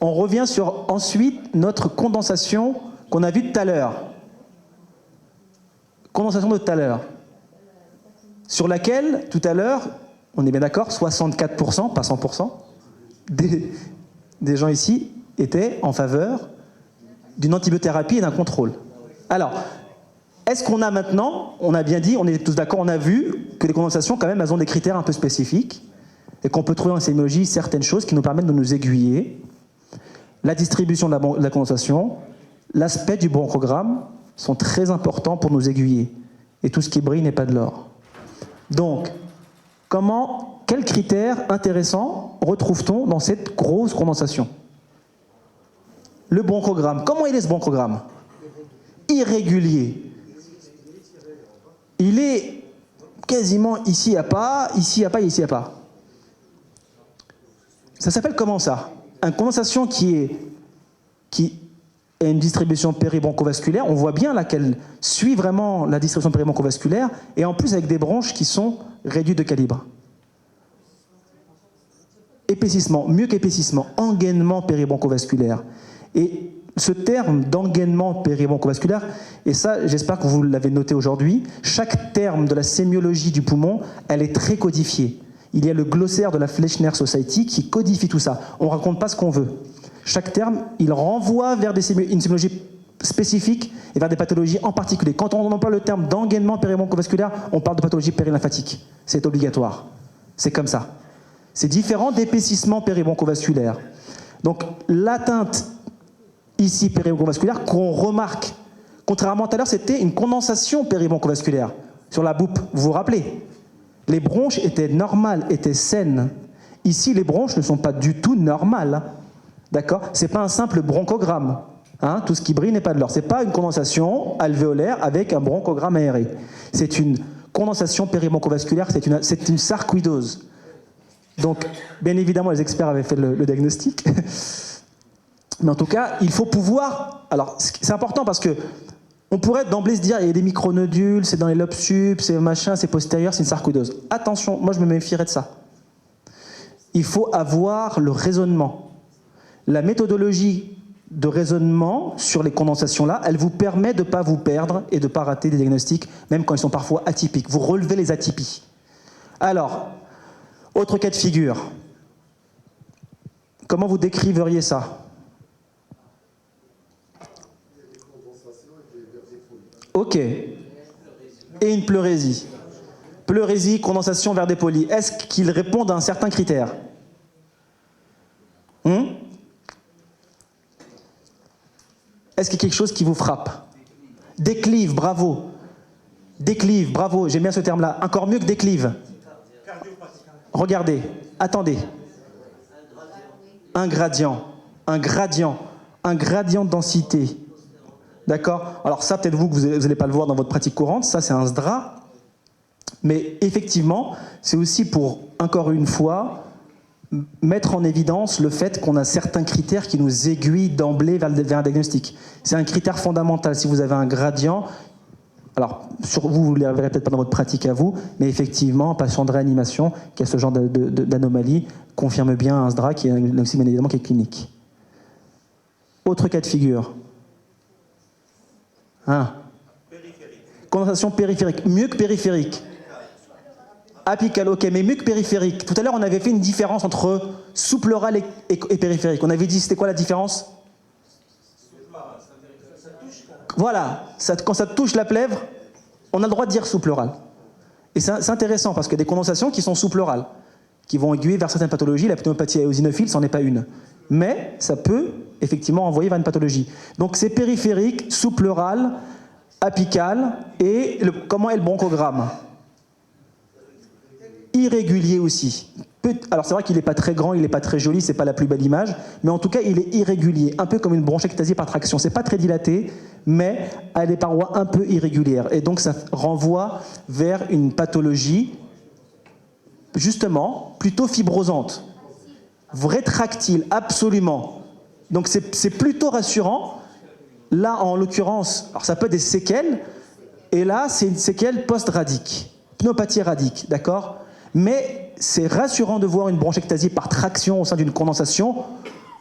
On revient sur ensuite notre condensation qu'on a vue tout à l'heure. Condensation de tout à l'heure. Sur laquelle, tout à l'heure, on est bien d'accord, 64%, pas 100%, des gens ici étaient en faveur d'une antibiothérapie et d'un contrôle. Alors, est-ce qu'on a maintenant, on a bien dit, on est tous d'accord, on a vu que les condensations, quand même, elles ont des critères un peu spécifiques et qu'on peut trouver en sémiologie certaines choses qui nous permettent de nous aiguiller. La distribution de la condensation, l'aspect du bronchogramme sont très importants pour nous aiguiller. Et tout ce qui brille n'est pas de l'or. Donc, quels critères intéressants retrouve-t-on dans cette grosse condensation? Le bronchogramme. Comment il est ce bronchogramme? Irrégulier. Il est quasiment ici à pas, ici à pas, ici à pas. Ça s'appelle comment ça? Une condensation qui a une distribution péribronchovasculaire. On voit bien là qu'elle suit vraiment la distribution péribronchovasculaire et en plus avec des bronches qui sont réduites de calibre. Épaississement, mieux qu'épaississement, engainement péribronchovasculaire. Et ce terme d'engainement péribronchovasculaire, et ça j'espère que vous l'avez noté aujourd'hui, chaque terme de la sémiologie du poumon, elle est très codifiée. Il y a le glossaire de la Fleischner Society qui codifie tout ça. On ne raconte pas ce qu'on veut. Chaque terme, il renvoie vers une sémiologie spécifique et vers des pathologies en particulier. Quand on emploie le terme d'engainement péribronchovasculaire, on parle de pathologie périlymphatique. C'est obligatoire. C'est comme ça. C'est différent d'épaississement péribronchovasculaire. Donc l'atteinte ici péribronchovasculaire qu'on remarque, contrairement à tout à l'heure, c'était une condensation péribronchovasculaire sur la boupe. Vous vous rappelez? Les bronches étaient normales, étaient saines. Ici, les bronches ne sont pas du tout normales. D'accord? C'est pas un simple bronchogramme. Hein? Tout ce qui brille n'est pas de l'or. C'est pas une condensation alvéolaire avec un bronchogramme aéré. C'est une condensation péribronchovasculaire, c'est une sarcoïdose. Donc, bien évidemment, les experts avaient fait le diagnostic. Mais en tout cas, il faut pouvoir... Alors, c'est important parce que on pourrait d'emblée se dire, il y a des micronodules, c'est dans les lobes sup, c'est machin, c'est postérieur, c'est une sarcoïdose. Attention, moi je me méfierais de ça. Il faut avoir le raisonnement. La méthodologie de raisonnement sur les condensations-là, elle vous permet de ne pas vous perdre et de ne pas rater des diagnostics, même quand ils sont parfois atypiques. Vous relevez les atypies. Alors, autre cas de figure. Comment vous décriveriez ça ? Ok. Et une pleurésie. Pleurésie, condensation, verre dépoli. Est-ce qu'ils répondent à un certain critère? Est-ce qu'il y a quelque chose qui vous frappe? Déclive, bravo. Déclive, bravo, j'aime bien ce terme-là. Encore mieux que déclive. Regardez, attendez. Un gradient de densité. D'accord? Alors ça, peut-être vous n'allez pas le voir dans votre pratique courante, ça c'est un SDRA. Mais effectivement, c'est aussi pour, encore une fois, mettre en évidence le fait qu'on a certains critères qui nous aiguillent d'emblée vers un diagnostic. C'est un critère fondamental. Si vous avez un gradient, alors sur vous ne le verrez peut-être pas dans votre pratique à vous, mais effectivement, un patient de réanimation qui a ce genre d'anomalie confirme bien un SDRA qui est aussi bien évidemment qui est clinique. Autre cas de figure. Condensation périphérique, mieux que périphérique. Apical, ok, mais mieux que périphérique. Tout à l'heure, on avait fait une différence entre sous-pleural et périphérique. On avait dit, c'était quoi la différence? Voilà, quand ça touche la plèvre, on a le droit de dire sous-pleural. Et c'est intéressant, parce que des condensations qui sont sous-pleurales, qui vont aiguiller vers certaines pathologies, la pneumopathie éosinophile, c'en est pas une. Mais ça peut effectivement envoyer vers une pathologie. Donc c'est périphérique, sous-pleural, apical, et comment est le bronchogramme? Irrégulier aussi. Alors c'est vrai qu'il n'est pas très grand, il n'est pas très joli, c'est pas la plus belle image, mais en tout cas il est irrégulier, un peu comme une bronchectasie par traction. C'est pas très dilaté, mais à des parois un peu irrégulières. Et donc ça renvoie vers une pathologie, justement, plutôt fibrosante. Rétractile, absolument. Donc c'est plutôt rassurant. Là, en l'occurrence, alors ça peut être des séquelles, et là, c'est une séquelle post-radique, pneumopathie radique, d'accord? Mais c'est rassurant de voir une bronchectasie par traction au sein d'une condensation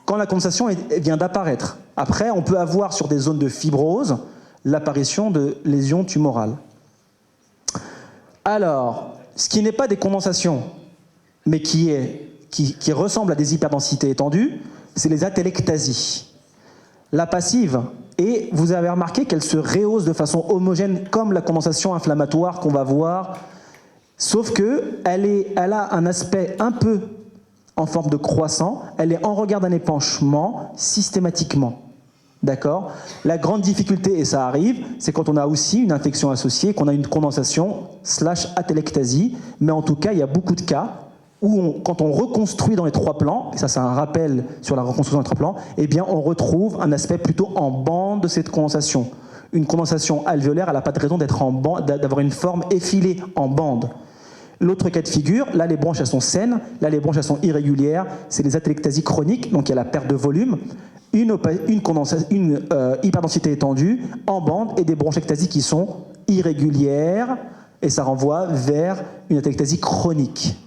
quand la condensation vient d'apparaître. Après, on peut avoir sur des zones de fibrose l'apparition de lésions tumorales. Alors, ce qui n'est pas des condensations, mais qui ressemble à des hyperdensités étendues, c'est les atelectasies. La passive, et vous avez remarqué qu'elle se rehausse de façon homogène comme la condensation inflammatoire qu'on va voir, sauf qu'elle a un aspect un peu en forme de croissant, elle est en regard d'un épanchement systématiquement. D'accord? La grande difficulté, et ça arrive, c'est quand on a aussi une infection associée, qu'on a une condensation / atelectasie, mais en tout cas, il y a beaucoup de cas où quand on reconstruit dans les 3 plans, et ça c'est un rappel sur la reconstruction dans les 3 plans, eh bien on retrouve un aspect plutôt en bande de cette condensation. Une condensation alvéolaire, elle n'a pas de raison d'être en bande, d'avoir une forme effilée en bande. L'autre cas de figure, là les bronches elles sont saines, là les bronches elles sont irrégulières, c'est les atelectasies chroniques, donc il y a la perte de volume, une hyperdensité étendue en bande et des bronchectasies qui sont irrégulières, et ça renvoie vers une atelectasie chronique.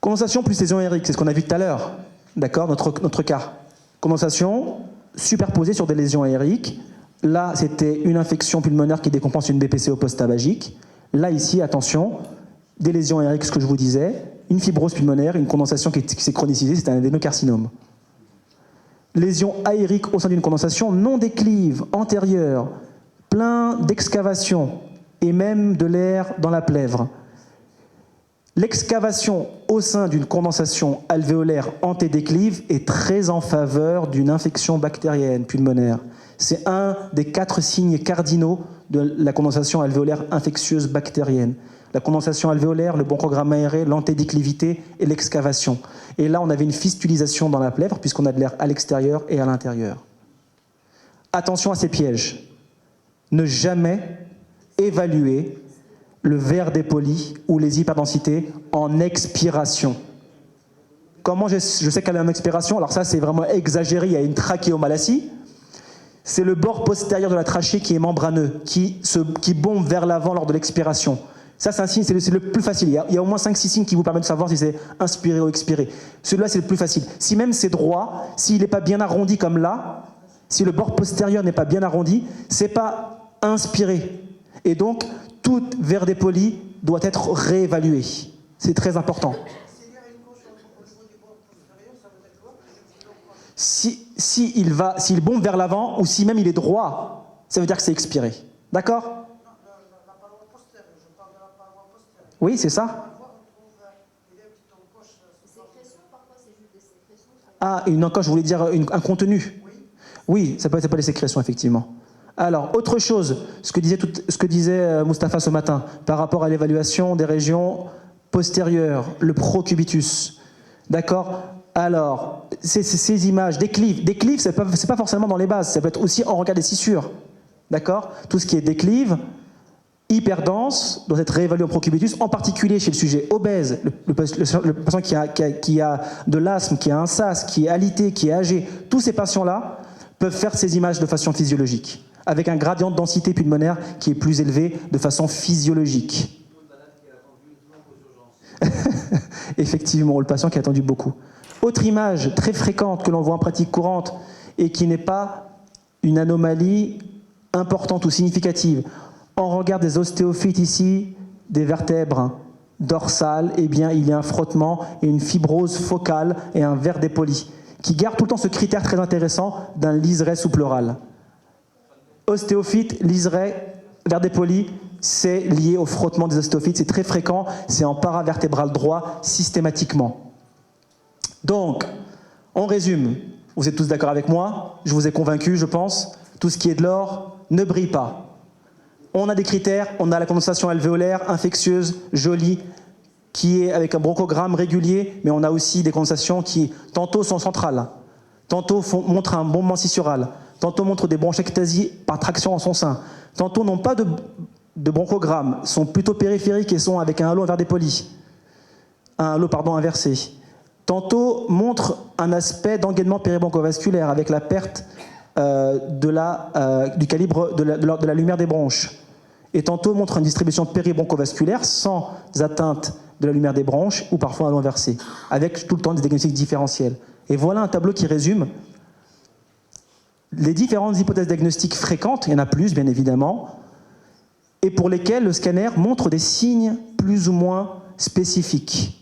Condensation plus lésion aérique, c'est ce qu'on a vu tout à l'heure, d'accord, notre cas. Condensation superposée sur des lésions aériques. Là, c'était une infection pulmonaire qui décompense une BPCO post-tabagique. Là, ici, attention, des lésions aériques, ce que je vous disais, une fibrose pulmonaire, une condensation qui s'est chronicisée, c'est un adénocarcinome. Lésion aérique au sein d'une condensation non déclive, antérieure, plein d'excavation et même de l'air dans la plèvre. L'excavation au sein d'une condensation alvéolaire antédéclive est très en faveur d'une infection bactérienne pulmonaire. C'est un des 4 signes cardinaux de la condensation alvéolaire infectieuse bactérienne. La condensation alvéolaire, le bronchogramme aéré, l'antédéclivité et l'excavation. Et là, on avait une fistulisation dans la plèvre puisqu'on a de l'air à l'extérieur et à l'intérieur. Attention à ces pièges. Ne jamais évaluer le verre dépoli ou les hyperdensités en expiration. Comment je sais qu'elle est en expiration? Alors ça, c'est vraiment exagéré, il y a une trachéomalacie. C'est le bord postérieur de la trachée qui est membraneux, qui bombe vers l'avant lors de l'expiration. Ça, c'est un signe, c'est le plus facile. Il y a au moins 5-6 signes qui vous permettent de savoir si c'est inspiré ou expiré. Celui-là, c'est le plus facile. Si même c'est droit, s'il n'est pas bien arrondi comme là, si le bord postérieur n'est pas bien arrondi, c'est pas inspiré. Et donc, tout verre dépoli doit être réévalué. C'est très important. S'il bombe vers l'avant, ou si même il est droit, ça veut dire que c'est expiré. D'accord? Oui, c'est ça. Ah, une encoche, je voulais dire un contenu. Oui, ça peut être pas les sécrétions, effectivement. Alors, autre chose, ce que disait Mustapha ce matin, par rapport à l'évaluation des régions postérieures, le procubitus. D'accord? Alors, ces images, déclive, c'est pas forcément dans les bases, ça peut être aussi en regard des scissures. D'accord? Tout ce qui est déclive, hyperdense, doit être réévalué au procubitus, en particulier chez le sujet obèse, le patient qui a de l'asthme, qui a un SAS, qui est alité, qui est âgé. Tous ces patients-là peuvent faire ces images de façon physiologique, avec un gradient de densité pulmonaire qui est plus élevé de façon physiologique. Effectivement, le patient qui a attendu beaucoup. Autre image très fréquente que l'on voit en pratique courante et qui n'est pas une anomalie importante ou significative. On regarde des ostéophytes ici, des vertèbres dorsales, eh bien il y a un frottement et une fibrose focale et un verre dépoli, qui garde tout le temps ce critère très intéressant d'un liseré sous-pleural. Ostéophyte, liseré, verre dépoli, c'est lié au frottement des ostéophytes, c'est très fréquent, c'est en paravertébral droit systématiquement. Donc, on résume, vous êtes tous d'accord avec moi, je vous ai convaincu, je pense, tout ce qui est de l'or ne brille pas. On a des critères, on a la condensation alvéolaire, infectieuse, jolie, qui est avec un bronchogramme régulier, mais on a aussi des condensations qui, tantôt sont centrales, tantôt montrent un bombement scissural, tantôt montrent des bronchectasies par traction en son sein, tantôt n'ont pas de bronchogramme, sont plutôt périphériques et sont avec un halo inversé, inversé. Tantôt montrent un aspect d'engainement péribronchovasculaire avec la perte du calibre de la lumière des bronches. Et tantôt montrent une distribution péribronchovasculaire sans atteinte de la lumière des bronches ou parfois un halo inversé, avec tout le temps des diagnostics différentiels. Et voilà un tableau qui résume les différentes hypothèses diagnostiques fréquentes, il y en a plus bien évidemment, et pour lesquelles le scanner montre des signes plus ou moins spécifiques,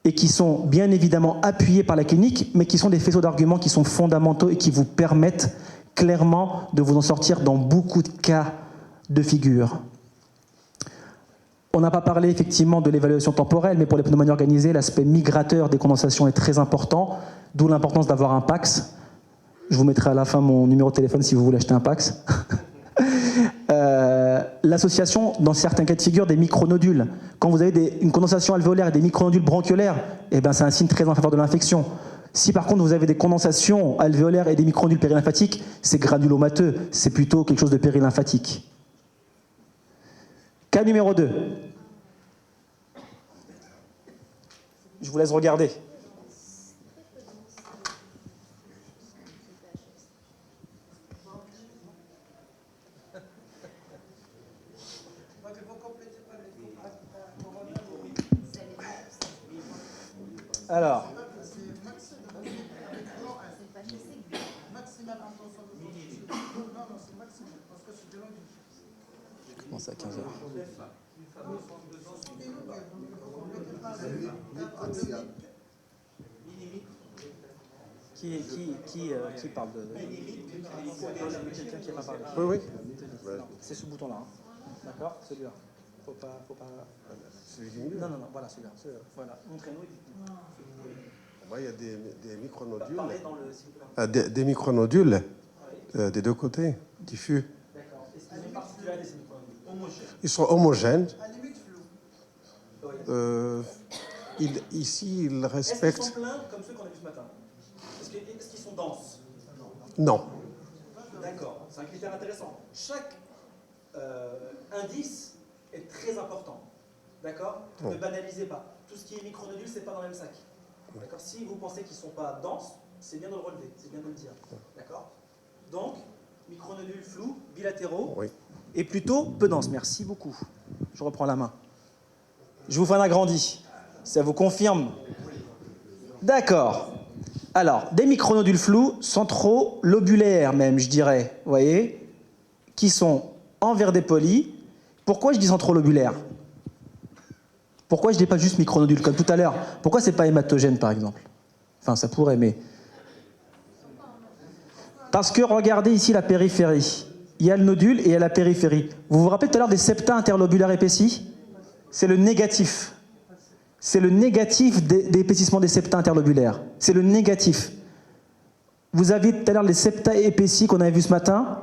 et qui sont bien évidemment appuyés par la clinique, mais qui sont des faisceaux d'arguments qui sont fondamentaux et qui vous permettent clairement de vous en sortir dans beaucoup de cas de figure. On n'a pas parlé effectivement de l'évaluation temporelle, mais pour les pneumonies organisées, l'aspect migrateur des condensations est très important, d'où l'importance d'avoir un PAX. Je vous mettrai à la fin mon numéro de téléphone si vous voulez acheter un PAX. L'association, dans certains cas de figure, des micronodules. Quand vous avez une condensation alvéolaire et des micronodules bronchiolaires, eh ben, c'est un signe très en faveur de l'infection. Si par contre vous avez des condensations alvéolaires et des micronodules périlymphatiques, c'est granulomateux, c'est plutôt quelque chose de périlymphatique. Cas numéro 2. Je vous laisse regarder. Alors. Je commence à 15h. Qui parle de... Quelqu'un qui n'a pas parlé. Oui, oui. C'est ce bouton-là. Hein. D'accord? Celui-là. Faut pas... Non, voilà, celui-là. Voilà. Montrez-nous. Il y a des micronodules. Des micronodules des deux côtés, diffus. D'accord. Est-ce qu'ils ont une particularité, ces micronodules? Homogènes. Ils sont homogènes. À la limite flou. Ici, ils respectent... Est-ce qu'ils sont pleins comme ceux qu'on a vus ce matin? Est-ce qu'ils sont denses? Non. D'accord, c'est un critère intéressant. Chaque indice est très important. D'accord? Ne banalisez pas. Tout ce qui est micronodule, c'est pas dans le même sac. D'accord? Si vous pensez qu'ils ne sont pas denses, c'est bien de le relever, c'est bien de le dire. D'accord? Donc, micronodules flous, bilatéraux, et plutôt peu denses. Merci beaucoup. Je reprends la main. Je vous fais un agrandi. Ça vous confirme? D'accord. Alors, des micronodules flous, centrolobulaires même, je dirais, vous voyez, qui sont envers des polis. Pourquoi je dis centrolobulaires? Pourquoi je ne dis pas juste micronodules, comme tout à l'heure? Pourquoi c'est pas hématogène, par exemple? Enfin, ça pourrait, mais... Parce que, regardez ici la périphérie. Il y a le nodule et il y a la périphérie. Vous vous rappelez tout à l'heure des septa interlobulaires épaissis? C'est le négatif. C'est le négatif d'épaississement des septa interlobulaires. C'est le négatif. Vous aviez tout à l'heure les septa épaissis qu'on avait vus ce matin.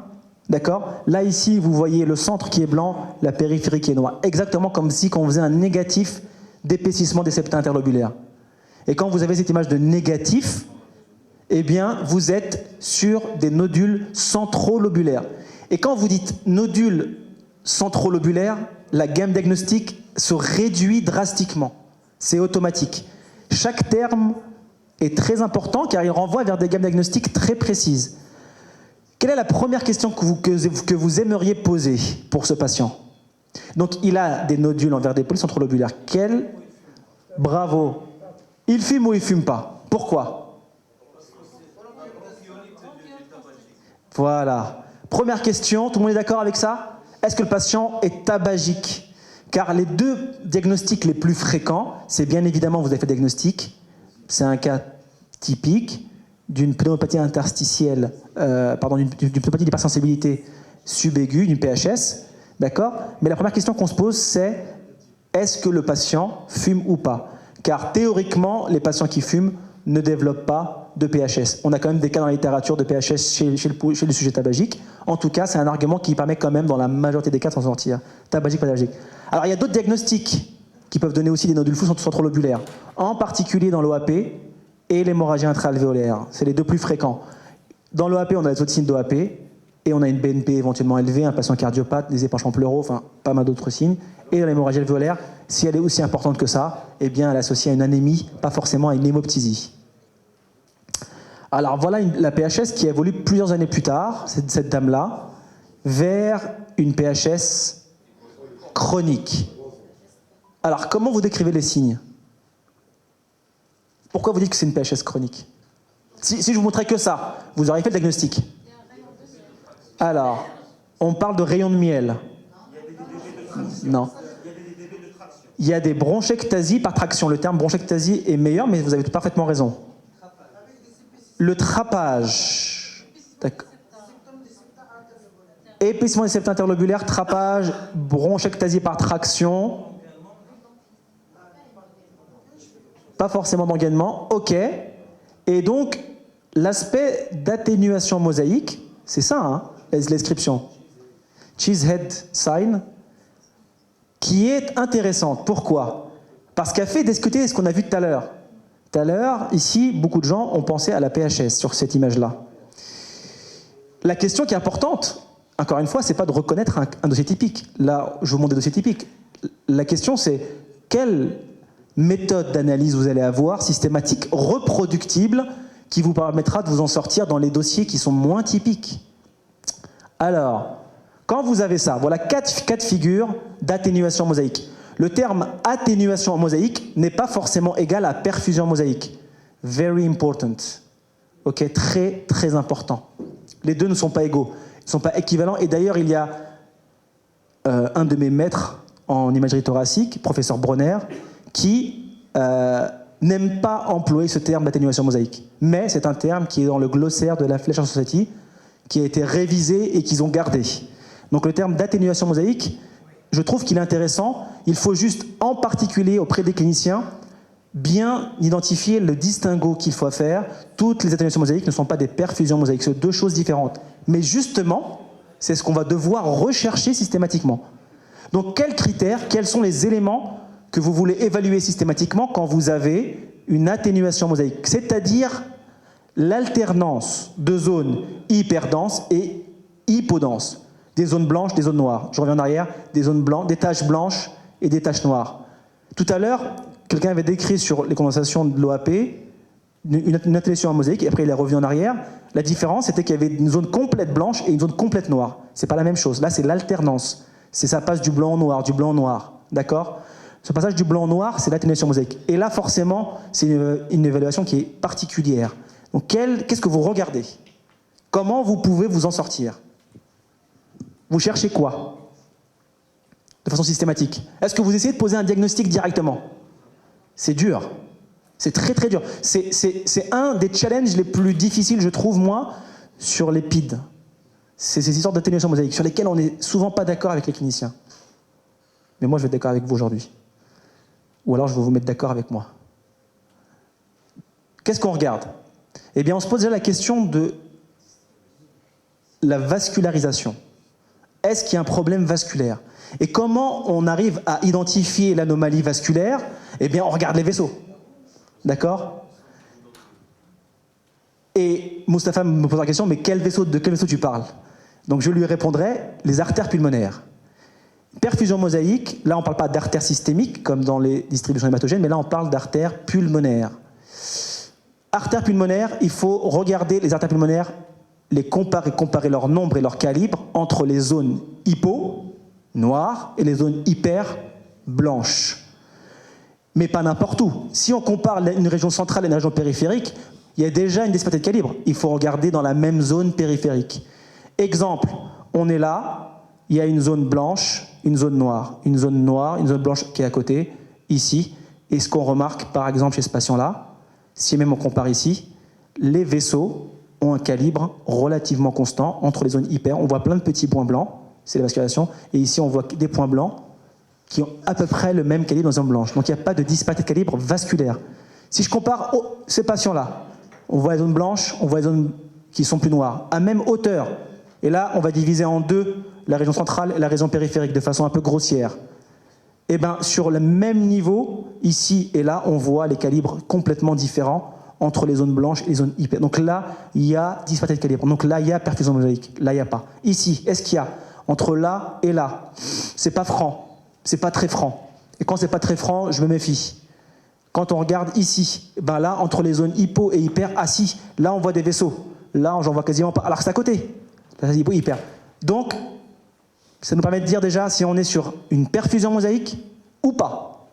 D'accord? Là, ici, vous voyez le centre qui est blanc, la périphérie qui est noire. Exactement comme si on faisait un négatif d'épaississement des septa interlobulaires. Et quand vous avez cette image de négatif, eh bien, vous êtes sur des nodules centrolobulaires. Et quand vous dites nodules centrolobulaires, la gamme diagnostique se réduit drastiquement. C'est automatique. Chaque terme est très important car il renvoie vers des gammes diagnostiques très précises. Quelle est la première question que vous aimeriez poser pour ce patient? Donc, il a des nodules envers des polis centrolobulaires. Quel? Bravo. Il fume ou il ne fume pas? Pourquoi? Voilà. Première question, tout le monde est d'accord avec ça? Est-ce que le patient est tabagique? Car les deux diagnostics les plus fréquents, c'est bien évidemment, vous avez fait le diagnostic, c'est un cas typique d'une pneumopathie interstitielle, d'une pneumopathie d'hypersensibilité subaiguë, d'une PHS, d'accord? Mais la première question qu'on se pose, c'est est-ce que le patient fume ou pas? Car théoriquement, les patients qui fument ne développent pas de PHS. On a quand même des cas dans la littérature de PHS chez le sujet tabagique. En tout cas, c'est un argument qui permet quand même, dans la majorité des cas, de s'en sortir. Tabagique, pas tabagique. Alors, il y a d'autres diagnostics qui peuvent donner aussi des nodules flous centrolobulaires, en particulier dans l'OAP et l'hémorragie intra-alvéolaire. C'est les deux plus fréquents. Dans l'OAP, on a les autres signes d'OAP, et on a une BNP éventuellement élevée, un patient cardiopathe, des épanchements pleuraux, enfin pas mal d'autres signes. Et dans l'hémorragie alvéolaire, si elle est aussi importante que ça, eh bien elle est associée à une anémie, pas forcément à une hémoptysie. Alors voilà la PHS qui évolue plusieurs années plus tard, cette dame-là, vers une PHS chronique. Alors comment vous décrivez les signes? Pourquoi vous dites que c'est une PHS chronique? Si je vous montrais que ça, vous auriez fait le diagnostic. Alors, on parle de rayon de miel. Non. Il y a des bronchectasies par traction. Le terme bronchectasie est meilleur, mais vous avez parfaitement raison. Le trapage. D'accord. Épaississement des septa interlobulaires, trapage, bronchectasie par traction. Pas forcément d'engainement. OK. Et donc, l'aspect d'atténuation mosaïque, c'est ça, hein, l'inscription. Cheesehead sign, qui est intéressante. Pourquoi? Parce qu'elle fait discuter ce qu'on a vu tout à l'heure. Tout à l'heure, ici, beaucoup de gens ont pensé à la PHS sur cette image-là. La question qui est importante, encore une fois, c'est pas de reconnaître un dossier typique. Là, je vous montre des dossiers typiques. La question, c'est quelle méthode d'analyse vous allez avoir, systématique, reproductible, qui vous permettra de vous en sortir dans les dossiers qui sont moins typiques. Alors, quand vous avez ça, voilà quatre figures d'atténuation mosaïque. Le terme atténuation mosaïque n'est pas forcément égal à perfusion mosaïque. Very important. Ok, très très important. Les deux ne sont pas égaux, ils ne sont pas équivalents. Et d'ailleurs, il y a un de mes maîtres en imagerie thoracique, professeur Bronner, qui n'aime pas employer ce terme d'atténuation mosaïque. Mais c'est un terme qui est dans le glossaire de la Fletcher Society, qui a été révisé et qu'ils ont gardé. Donc le terme d'atténuation mosaïque, je trouve qu'il est intéressant. Il faut juste, en particulier auprès des cliniciens, bien identifier le distinguo qu'il faut faire. Toutes les atténuations mosaïques ne sont pas des perfusions mosaïques, c'est deux choses différentes. Mais justement, c'est ce qu'on va devoir rechercher systématiquement. Donc quels critères, quels sont les éléments que vous voulez évaluer systématiquement quand vous avez une atténuation mosaïque? C'est-à-dire l'alternance de zones hyperdenses et hypodenses. Des zones blanches, des zones noires. Je reviens en arrière, des zones blanches, des taches blanches et des taches noires. Tout à l'heure, quelqu'un avait décrit sur les condensations de l'OAP une atténuation mosaïque, et après il est revenu en arrière. La différence, c'était qu'il y avait une zone complète blanche et une zone complète noire. C'est pas la même chose. Là, c'est l'alternance. Ça passe du blanc au noir, du blanc au noir. D'accord? Ce passage du blanc au noir, c'est l'atténuation mosaïque. Et là, forcément, c'est une évaluation qui est particulière. Donc, qu'est-ce que vous regardez? Comment vous pouvez vous en sortir? Vous cherchez quoi? De façon systématique. Est-ce que vous essayez de poser un diagnostic directement? C'est dur. C'est très très dur. C'est un des challenges les plus difficiles, je trouve, moi, sur les PID. C'est ces histoires d'atténuation mosaïque, sur lesquelles on n'est souvent pas d'accord avec les cliniciens. Mais moi, je vais être d'accord avec vous aujourd'hui. Ou alors, je vais vous mettre d'accord avec moi. Qu'est-ce qu'on regarde? Eh bien, on se pose déjà la question de la vascularisation. Est-ce qu'il y a un problème vasculaire? Et comment on arrive à identifier l'anomalie vasculaire? Eh bien, on regarde les vaisseaux. D'accord? Et Mustapha me pose la question, mais de quel vaisseau tu parles? Donc je lui répondrai, les artères pulmonaires. Perfusion mosaïque, là on ne parle pas d'artères systémiques, comme dans les distributions hématogènes, mais là on parle d'artères pulmonaires. Artères pulmonaires, il faut regarder les artères pulmonaires, les comparer leur nombre et leur calibre entre les zones hypo, noires, et les zones hyper, blanches. Mais pas n'importe où. Si on compare une région centrale et une région périphérique, il y a déjà une disparité de calibre. Il faut regarder dans la même zone périphérique. Exemple, on est là, il y a une zone blanche, une zone noire, une zone noire, une zone blanche qui est à côté, ici. Et ce qu'on remarque, par exemple, chez ce patient-là, si même on compare ici, les vaisseaux ont un calibre relativement constant entre les zones hyper. On voit plein de petits points blancs, c'est la vascularisation, et ici on voit des points blancs qui ont à peu près le même calibre dans les zones blanches. Donc il n'y a pas de disparité de calibre vasculaire. Si je compare ces patients-là, on voit les zones blanches, on voit les zones qui sont plus noires, à même hauteur. Et là, on va diviser en deux la région centrale et la région périphérique de façon un peu grossière. Et bien, sur le même niveau, ici et là, on voit les calibres complètement différents entre les zones blanches et les zones hyper. Donc là, il y a disparité de calibre. Donc là, il y a perfusion mosaïque. Là, il n'y a pas. Ici, est-ce qu'il y a entre là et là? C'est pas franc. C'est pas très franc. Et quand c'est pas très franc, je me méfie. Quand on regarde ici, ben là, entre les zones hypo et hyper, ah si, là, on voit des vaisseaux. Là, j'en vois quasiment pas. Alors que c'est à côté. C'est hypo, hyper. Donc, ça nous permet de dire déjà si on est sur une perfusion mosaïque ou pas.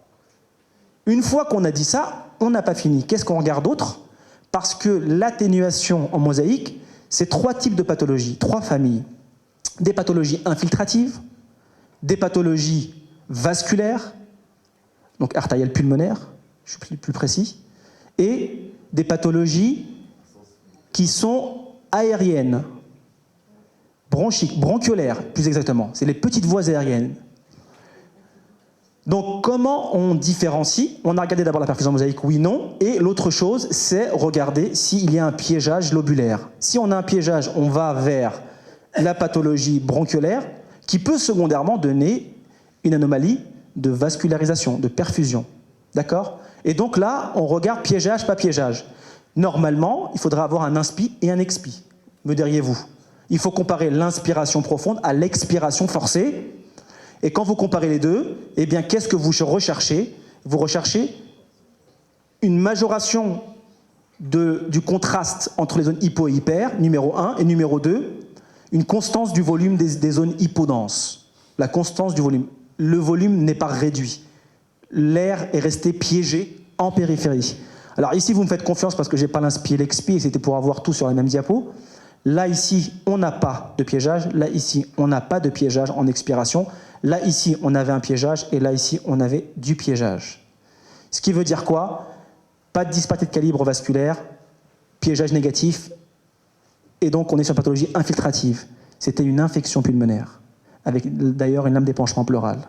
Une fois qu'on a dit ça, on n'a pas fini. Qu'est-ce qu'on regarde d'autre? Parce que l'atténuation en mosaïque, c'est 3 types de pathologies, 3 familles. Des pathologies infiltratives, des pathologies vasculaires, donc artérielles pulmonaires, je suis plus précis, et des pathologies qui sont aériennes, bronchiques, bronchiolaires plus exactement. C'est les petites voies aériennes. Donc comment on différencie? On a regardé d'abord la perfusion mosaïque, oui, non. Et l'autre chose, c'est regarder s'il y a un piégeage lobulaire. Si on a un piégeage, on va vers la pathologie bronchiolaire qui peut secondairement donner une anomalie de vascularisation, de perfusion. D'accord? Et donc là, on regarde piégeage, pas piégeage. Normalement, il faudra avoir un inspi et un expi. Me diriez-vous? Il faut comparer l'inspiration profonde à l'expiration forcée. Et quand vous comparez les deux, eh bien, qu'est-ce que vous recherchez? Vous recherchez une majoration du contraste entre les zones hypo et hyper, numéro 1, et numéro 2, une constance du volume des zones hypodenses. La constance du volume. Le volume n'est pas réduit. L'air est resté piégé en périphérie. Alors ici, vous me faites confiance parce que je n'ai pas l'inspi et l'expi, et c'était pour avoir tout sur la même diapo. Là, ici, on n'a pas de piégeage. Là, ici, on n'a pas de piégeage en expiration. Là, ici, on avait un piégeage. Et là, ici, on avait du piégeage. Ce qui veut dire quoi? Pas de disparité de calibre vasculaire, piégeage négatif. Et donc, on est sur une pathologie infiltrative. C'était une infection pulmonaire, avec d'ailleurs une lame d'épanchement pleural.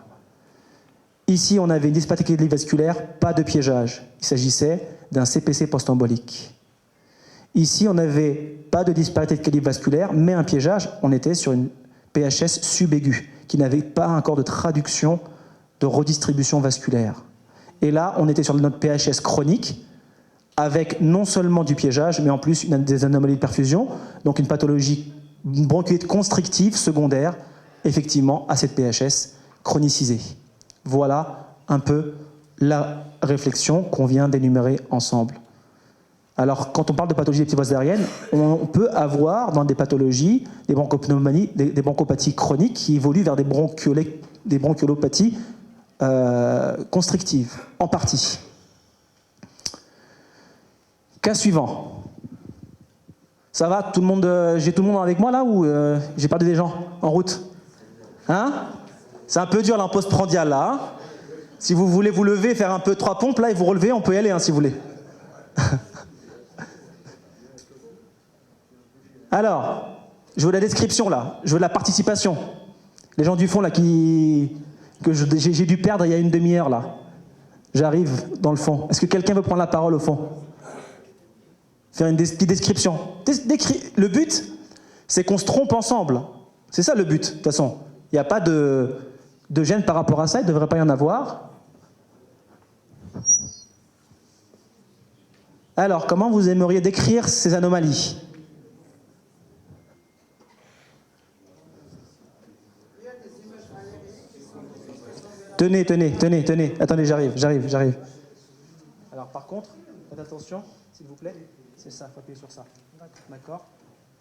Ici, on avait une disparité de calibre vasculaire, pas de piégeage. Il s'agissait d'un CPC post-embolique. Ici, on n'avait pas de disparité de calibre vasculaire, mais un piégeage, on était sur une PHS subaiguë, qui n'avait pas encore de traduction de redistribution vasculaire. Et là, on était sur notre PHS chronique, avec non seulement du piégeage, mais en plus des anomalies de perfusion, donc une pathologie bronchiolite constrictive secondaire, effectivement, à cette PHS chronicisée. Voilà un peu la réflexion qu'on vient d'énumérer ensemble. Alors, quand on parle de pathologie des petites voies aériennes, on peut avoir dans des pathologies, des bronchopneumonies, des bronchopathies chroniques qui évoluent vers des bronchiolopathies constrictives, en partie. Cas suivant. Ça va, tout le monde, j'ai tout le monde avec moi là ou j'ai perdu des gens en route? Hein? C'est un peu dur là en postprandial là. Hein? Si vous voulez vous lever, faire un peu 3 pompes là et vous relever, on peut y aller hein, si vous voulez. Alors, je veux la description là, je veux la participation. Les gens du fond là que j'ai dû perdre il y a une demi-heure là. J'arrive dans le fond. Est-ce que quelqu'un veut prendre la parole au fond? Faire une petite description. Le but, c'est qu'on se trompe ensemble. C'est ça le but, de toute façon. Il n'y a pas de gêne par rapport à ça, il ne devrait pas y en avoir. Alors, comment vous aimeriez décrire ces anomalies? Tenez. Attendez, j'arrive. Alors, par contre, faites attention, s'il vous plaît. C'est ça, il faut appuyer sur ça. D'accord?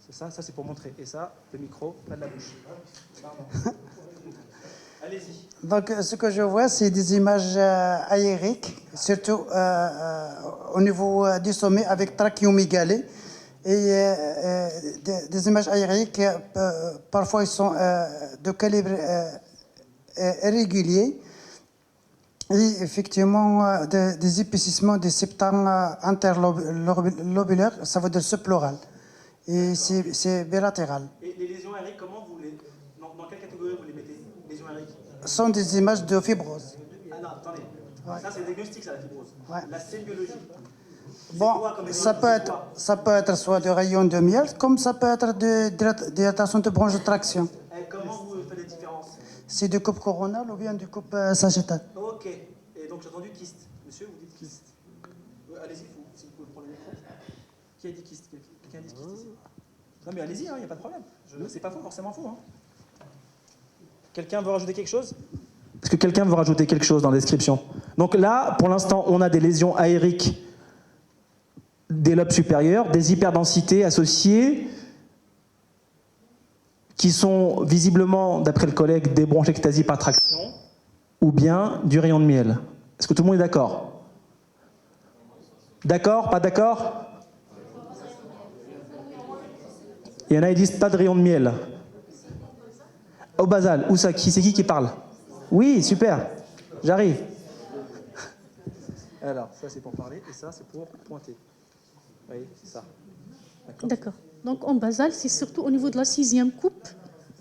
C'est ça c'est pour montrer. Et ça, le micro, pas de la bouche. Pardon. Allez-y. Donc, ce que je vois, c'est des images aériques, surtout au niveau du sommet avec trachéomégalie. Et des images aériques, parfois, ils sont de calibre irrégulier. Et effectivement, des épaississements des septums interlobulaires, ça veut dire subpleural. Et c'est bilatéral. Et les lésions aériques, comment vous les... Dans quelle catégorie vous les mettez? Lésions aériques? Ce sont des images de fibrose. Ah non, attendez. Ouais. Ça, c'est le diagnostic, ça, la fibrose. Ouais. La sémiologie. Bon, ça peut être soit de rayon de miel, comme ça peut être de dilatation de bronchotraction. Et comment vous faites la différence? C'est du coupe coronale ou bien du coupe sagittale. Ok. Et donc j'ai entendu kyste. Monsieur, vous dites kyste. Allez-y, si vous pouvez prendre le micro. Qui a dit kyste? Quelqu'un a dit kyste ici? Non mais allez-y, il n'y a pas de problème. C'est pas faux, forcément faux. Hein. Quelqu'un veut rajouter quelque chose? Est-ce que quelqu'un veut rajouter quelque chose dans la description? Donc là, pour l'instant, on a des lésions aériques des lobes supérieurs, des hyperdensités associées qui sont visiblement, d'après le collègue, des bronchectasies par traction ou bien du rayon de miel. Est-ce que tout le monde est d'accord? D'accord? Pas d'accord? Il y en a qui disent pas de rayon de miel. Au basal, où ça? C'est qui parle? Oui, super. J'arrive. Alors, ça c'est pour parler et ça c'est pour pointer. Oui, c'est ça. D'accord. Donc en basal, c'est surtout au niveau de la 6e coupe.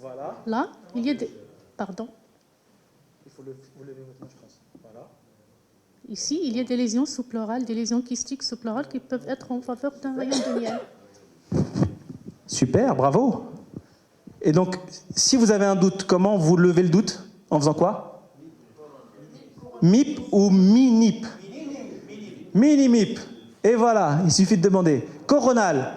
Voilà. Là, il y a des... Pardon. Il faut vous lever votre main, je pense. Voilà. Ici, il y a des lésions sous-pleurales, des lésions kystiques sous-pleurales qui peuvent être en faveur d'un rayon de miel. Super, bravo. Et donc, si vous avez un doute, comment vous levez le doute? En faisant quoi? MIP ou MINIP? Mini-MIP. Et voilà, il suffit de demander. Coronal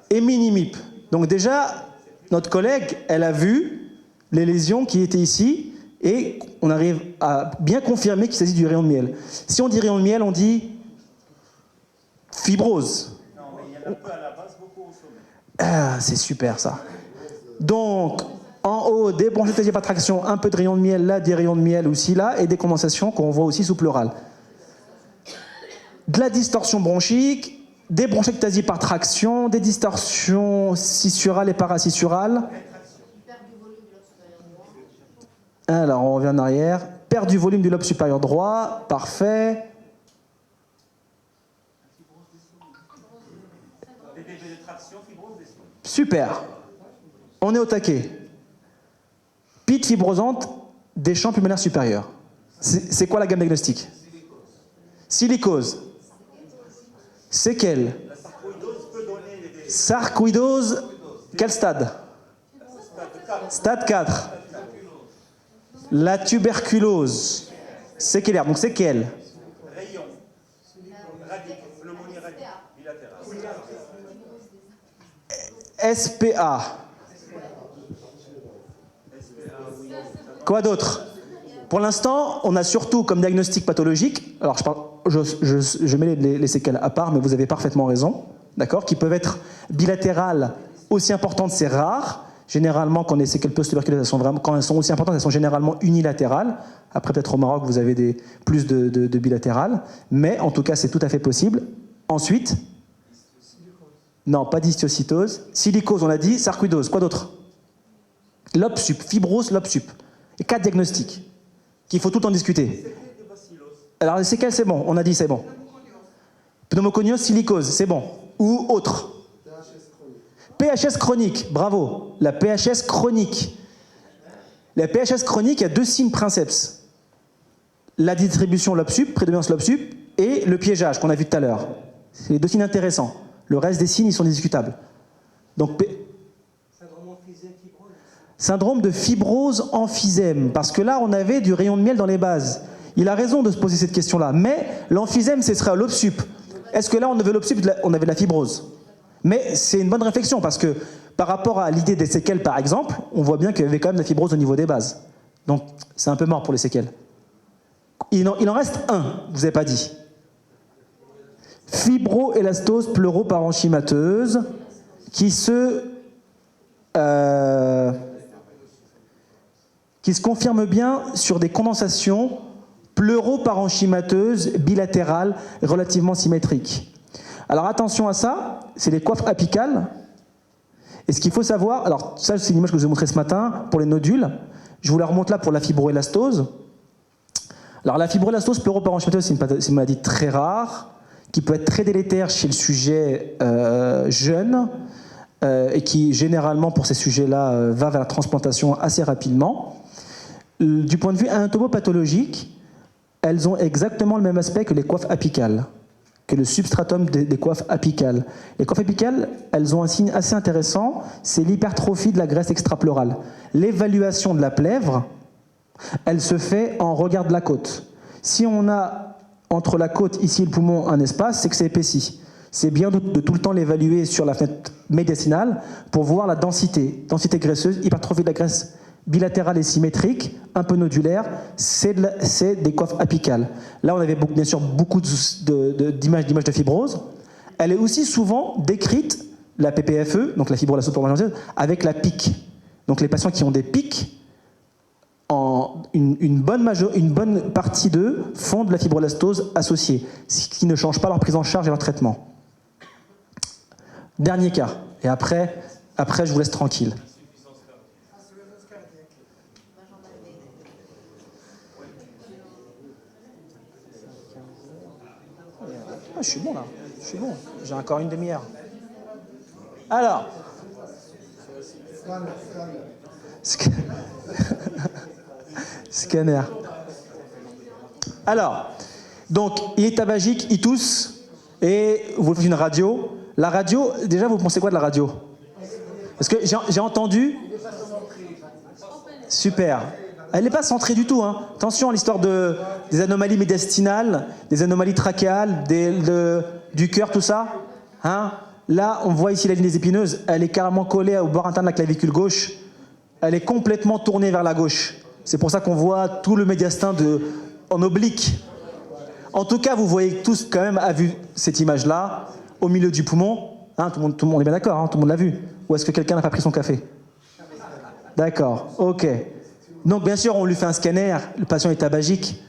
et mini-MIP. Donc déjà, notre collègue, elle a vu les lésions qui étaient ici et on arrive à bien confirmer qu'il s'agit du rayon de miel. Si on dit rayon de miel, on dit fibrose. Non, mais il y en a un peu à la base, beaucoup au sommet. Ah, c'est super ça. Donc, en haut, des bronchectasies par traction, un peu de rayon de miel là, des rayons de miel aussi là, et des condensations qu'on voit aussi sous pleural. De la distorsion bronchique, des bronchectasies par traction, des distorsions scissurales et parascissurales. Alors, on revient en arrière. Perte du volume du lobe supérieur droit, parfait. Super. On est au taquet. Pite fibrosante des champs pulmonaires supérieurs. C'est quoi la gamme diagnostique? Silicose. Séquelles. Sarcoïdose. Quel stade? Stade 4. La tuberculose. Séquelaire. Donc séquelles. Rayon. Pneumonie bilatérale. SPA. Quoi d'autre? Pour l'instant, on a surtout comme diagnostic pathologique, alors je mets les séquelles à part, mais vous avez parfaitement raison, d'accord, qui peuvent être bilatérales aussi importantes, c'est rare. Généralement, quand les séquelles post-tuberculeuses, quand elles sont aussi importantes, elles sont généralement unilatérales. Après, peut-être au Maroc, vous avez plus de bilatérales, mais en tout cas, c'est tout à fait possible. Ensuite, non, pas d'histiocytose. Silicose, on a dit. Sarcoïdose, quoi d'autre? Lobe sup, fibrose, lobe sup. Et 4 diagnostics qu'il faut tout le temps discuter. Alors les séquelles, c'est bon, on a dit c'est bon. Pneumoconiose, silicose, c'est bon. Ou autre. PHS chronique, bravo. La PHS chronique. La PHS chronique, il y a 2 signes princeps. La distribution lobe sup, prédominance lobe sup, et le piégeage qu'on a vu tout à l'heure. C'est les 2 signes intéressants. Le reste des signes, ils sont discutables. Donc, syndrome de fibrose emphysème, parce que là, on avait du rayon de miel dans les bases. Il a raison de se poser cette question-là, mais l'emphysème, ce serait à lobe sup. Est-ce que là, on avait lobe sup, on avait de la fibrose? Mais c'est une bonne réflexion, parce que par rapport à l'idée des séquelles, par exemple, on voit bien qu'il y avait quand même de la fibrose au niveau des bases. Donc, c'est un peu mort pour les séquelles. Il en reste un, je vous ai pas dit. Fibroélastose pleuroparenchymateuse, qui se confirme bien sur des condensations pleuroparenchymateuses bilatérales relativement symétriques. Alors attention à ça, c'est les coiffes apicales. Et ce qu'il faut savoir, alors ça c'est une image que je vous ai montrée ce matin pour les nodules. Je vous la remonte là pour la fibroélastose. Alors la fibroélastose pleuroparenchymateuse, c'est une maladie très rare, qui peut être très délétère chez le sujet jeune, et qui généralement pour ces sujets-là va vers la transplantation assez rapidement. Du point de vue anatomopathologique, elles ont exactement le même aspect que les coiffes apicales, que le substratum des coiffes apicales. Les coiffes apicales, elles ont un signe assez intéressant, c'est l'hypertrophie de la graisse extrapleurale. L'évaluation de la plèvre, elle se fait en regard de la côte. Si on a entre la côte, ici, et le poumon, un espace, c'est que c'est épaissi. C'est bien de tout le temps l'évaluer sur la fenêtre médiastinale pour voir la densité. Densité graisseuse, hypertrophie de la graisse bilatérale et symétrique, un peu nodulaire, c'est des coiffes apicales. Là, on avait bien sûr beaucoup d'images de fibrose. Elle est aussi souvent décrite, la PPFE, donc la fibrose avec la pique. Donc les patients qui ont des pics, une bonne partie d'eux font de la fibrolastose associée, ce qui ne change pas leur prise en charge et leur traitement. Dernier cas, et après je vous laisse tranquille. Ah, je suis bon là, je suis bon, j'ai encore une demi-heure. Alors, scanner. Alors, donc, il est tabagique, il tousse, et vous faites une radio. La radio, déjà, vous pensez quoi de la radio? Parce que j'ai entendu... Super. Elle n'est pas centrée du tout. Hein. Attention à l'histoire des anomalies médiastinales, des anomalies trachéales, du cœur, tout ça. Hein. Là, on voit ici la ligne des épineuses. Elle est carrément collée au bord interne de la clavicule gauche. Elle est complètement tournée vers la gauche. C'est pour ça qu'on voit tout le médiastin en oblique. En tout cas, vous voyez tous quand même à vue cette image-là, au milieu du poumon. Hein, tout le monde est bien d'accord, hein, tout le monde l'a vu. Ou est-ce que quelqu'un n'a pas pris son café? D'accord, ok. Donc bien sûr, on lui fait un scanner, le patient est tabagique,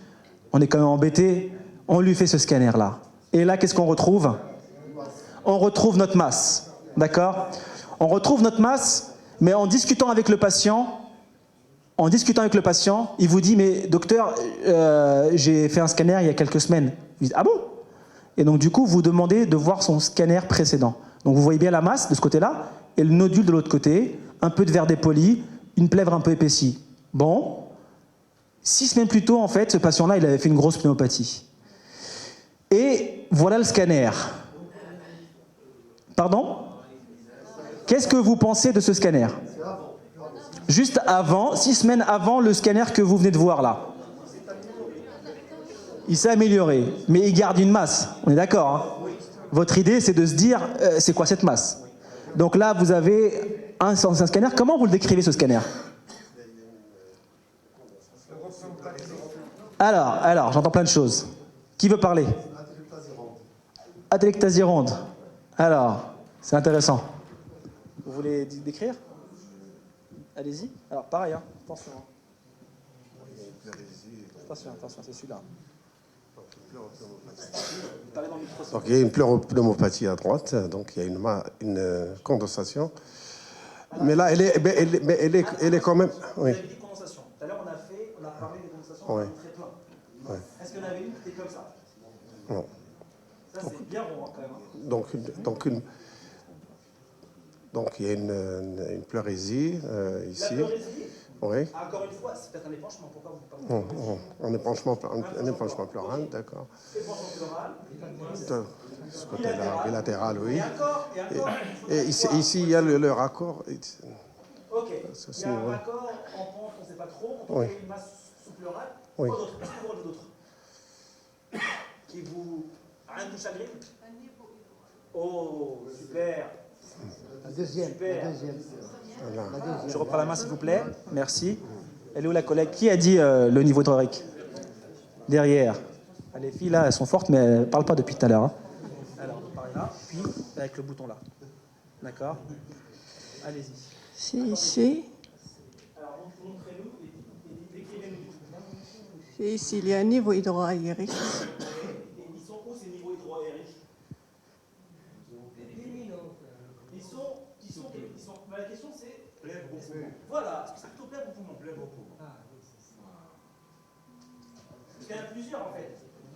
on est quand même embêté, on lui fait ce scanner-là. Et là, qu'est-ce qu'on retrouve? On retrouve notre masse, d'accord? On retrouve notre masse, mais en discutant avec le patient, il vous dit, mais docteur, j'ai fait un scanner il y a quelques semaines. Vous dites, ah bon? Et donc du coup, vous demandez de voir son scanner précédent. Donc vous voyez bien la masse de ce côté-là, et le nodule de l'autre côté, un peu de verre dépoli, une plèvre un peu épaissie. Bon, 6 semaines plus tôt, en fait, ce patient-là, il avait fait une grosse pneumopathie. Et voilà le scanner. Pardon? Qu'est-ce que vous pensez de ce scanner? Juste avant, 6 semaines avant le scanner que vous venez de voir là. Il s'est amélioré, mais il garde une masse, on est d'accord, hein? Votre idée, c'est de se dire, c'est quoi cette masse? Donc là, vous avez un scanner. Comment vous le décrivez, ce scanner? Alors, j'entends plein de choses. Qui veut parler? Atelectasie ronde. Alors, c'est intéressant. Vous voulez décrire? Allez-y. Alors, pareil, hein. Attention. Attention, c'est celui-là. Donc il y a une pleuropneumopathie à droite, donc il y a une condensation. Mais là, elle est quand même... Oui. Vous avez dit condensation. Tout à l'heure, on a parlé des condensations Ouais. très plein. Ouais. Est-ce qu'il y en avait une qui était comme ça? Non. Ça, c'est bien rond, hein, quand même. Donc il y a une pleurésie ici. La pleurésie, Oui. encore une fois, c'est peut-être un épanchement. Pourquoi vous parlez? Un épanchement pleural, d'accord. Épanchement pleural. De ce côté-là, bilatéral, oui. Et ici, il y a le raccord. Ok. Il y a un raccord en pente, on ne sait pas trop. On Oui. a une masse sous-pleurale. Oui. Quoi d'autre? Est-ce que vous avez d'autres qui vous... Rien ne vous chagrine? Oh, super. La deuxième. Voilà. Je reprends la main, s'il vous plaît. Merci. Elle est où la collègue? Qui a dit le niveau hydrorique? Derrière. Ah, les filles, là, elles sont fortes, mais elles ne parlent pas depuis tout à l'heure. Hein. Alors, par là, puis avec le bouton là. D'accord? Allez-y. C'est ici. Alors, montrez-nous et décrivez-nous. C'est ici, il y a un niveau hydroaérique. Ils sont où ces niveaux hydroaériques? Ils sont... La question c'est... Voilà, est-ce que c'est plutôt plèvre ou poumon? Parce qu'il y en a plusieurs en fait.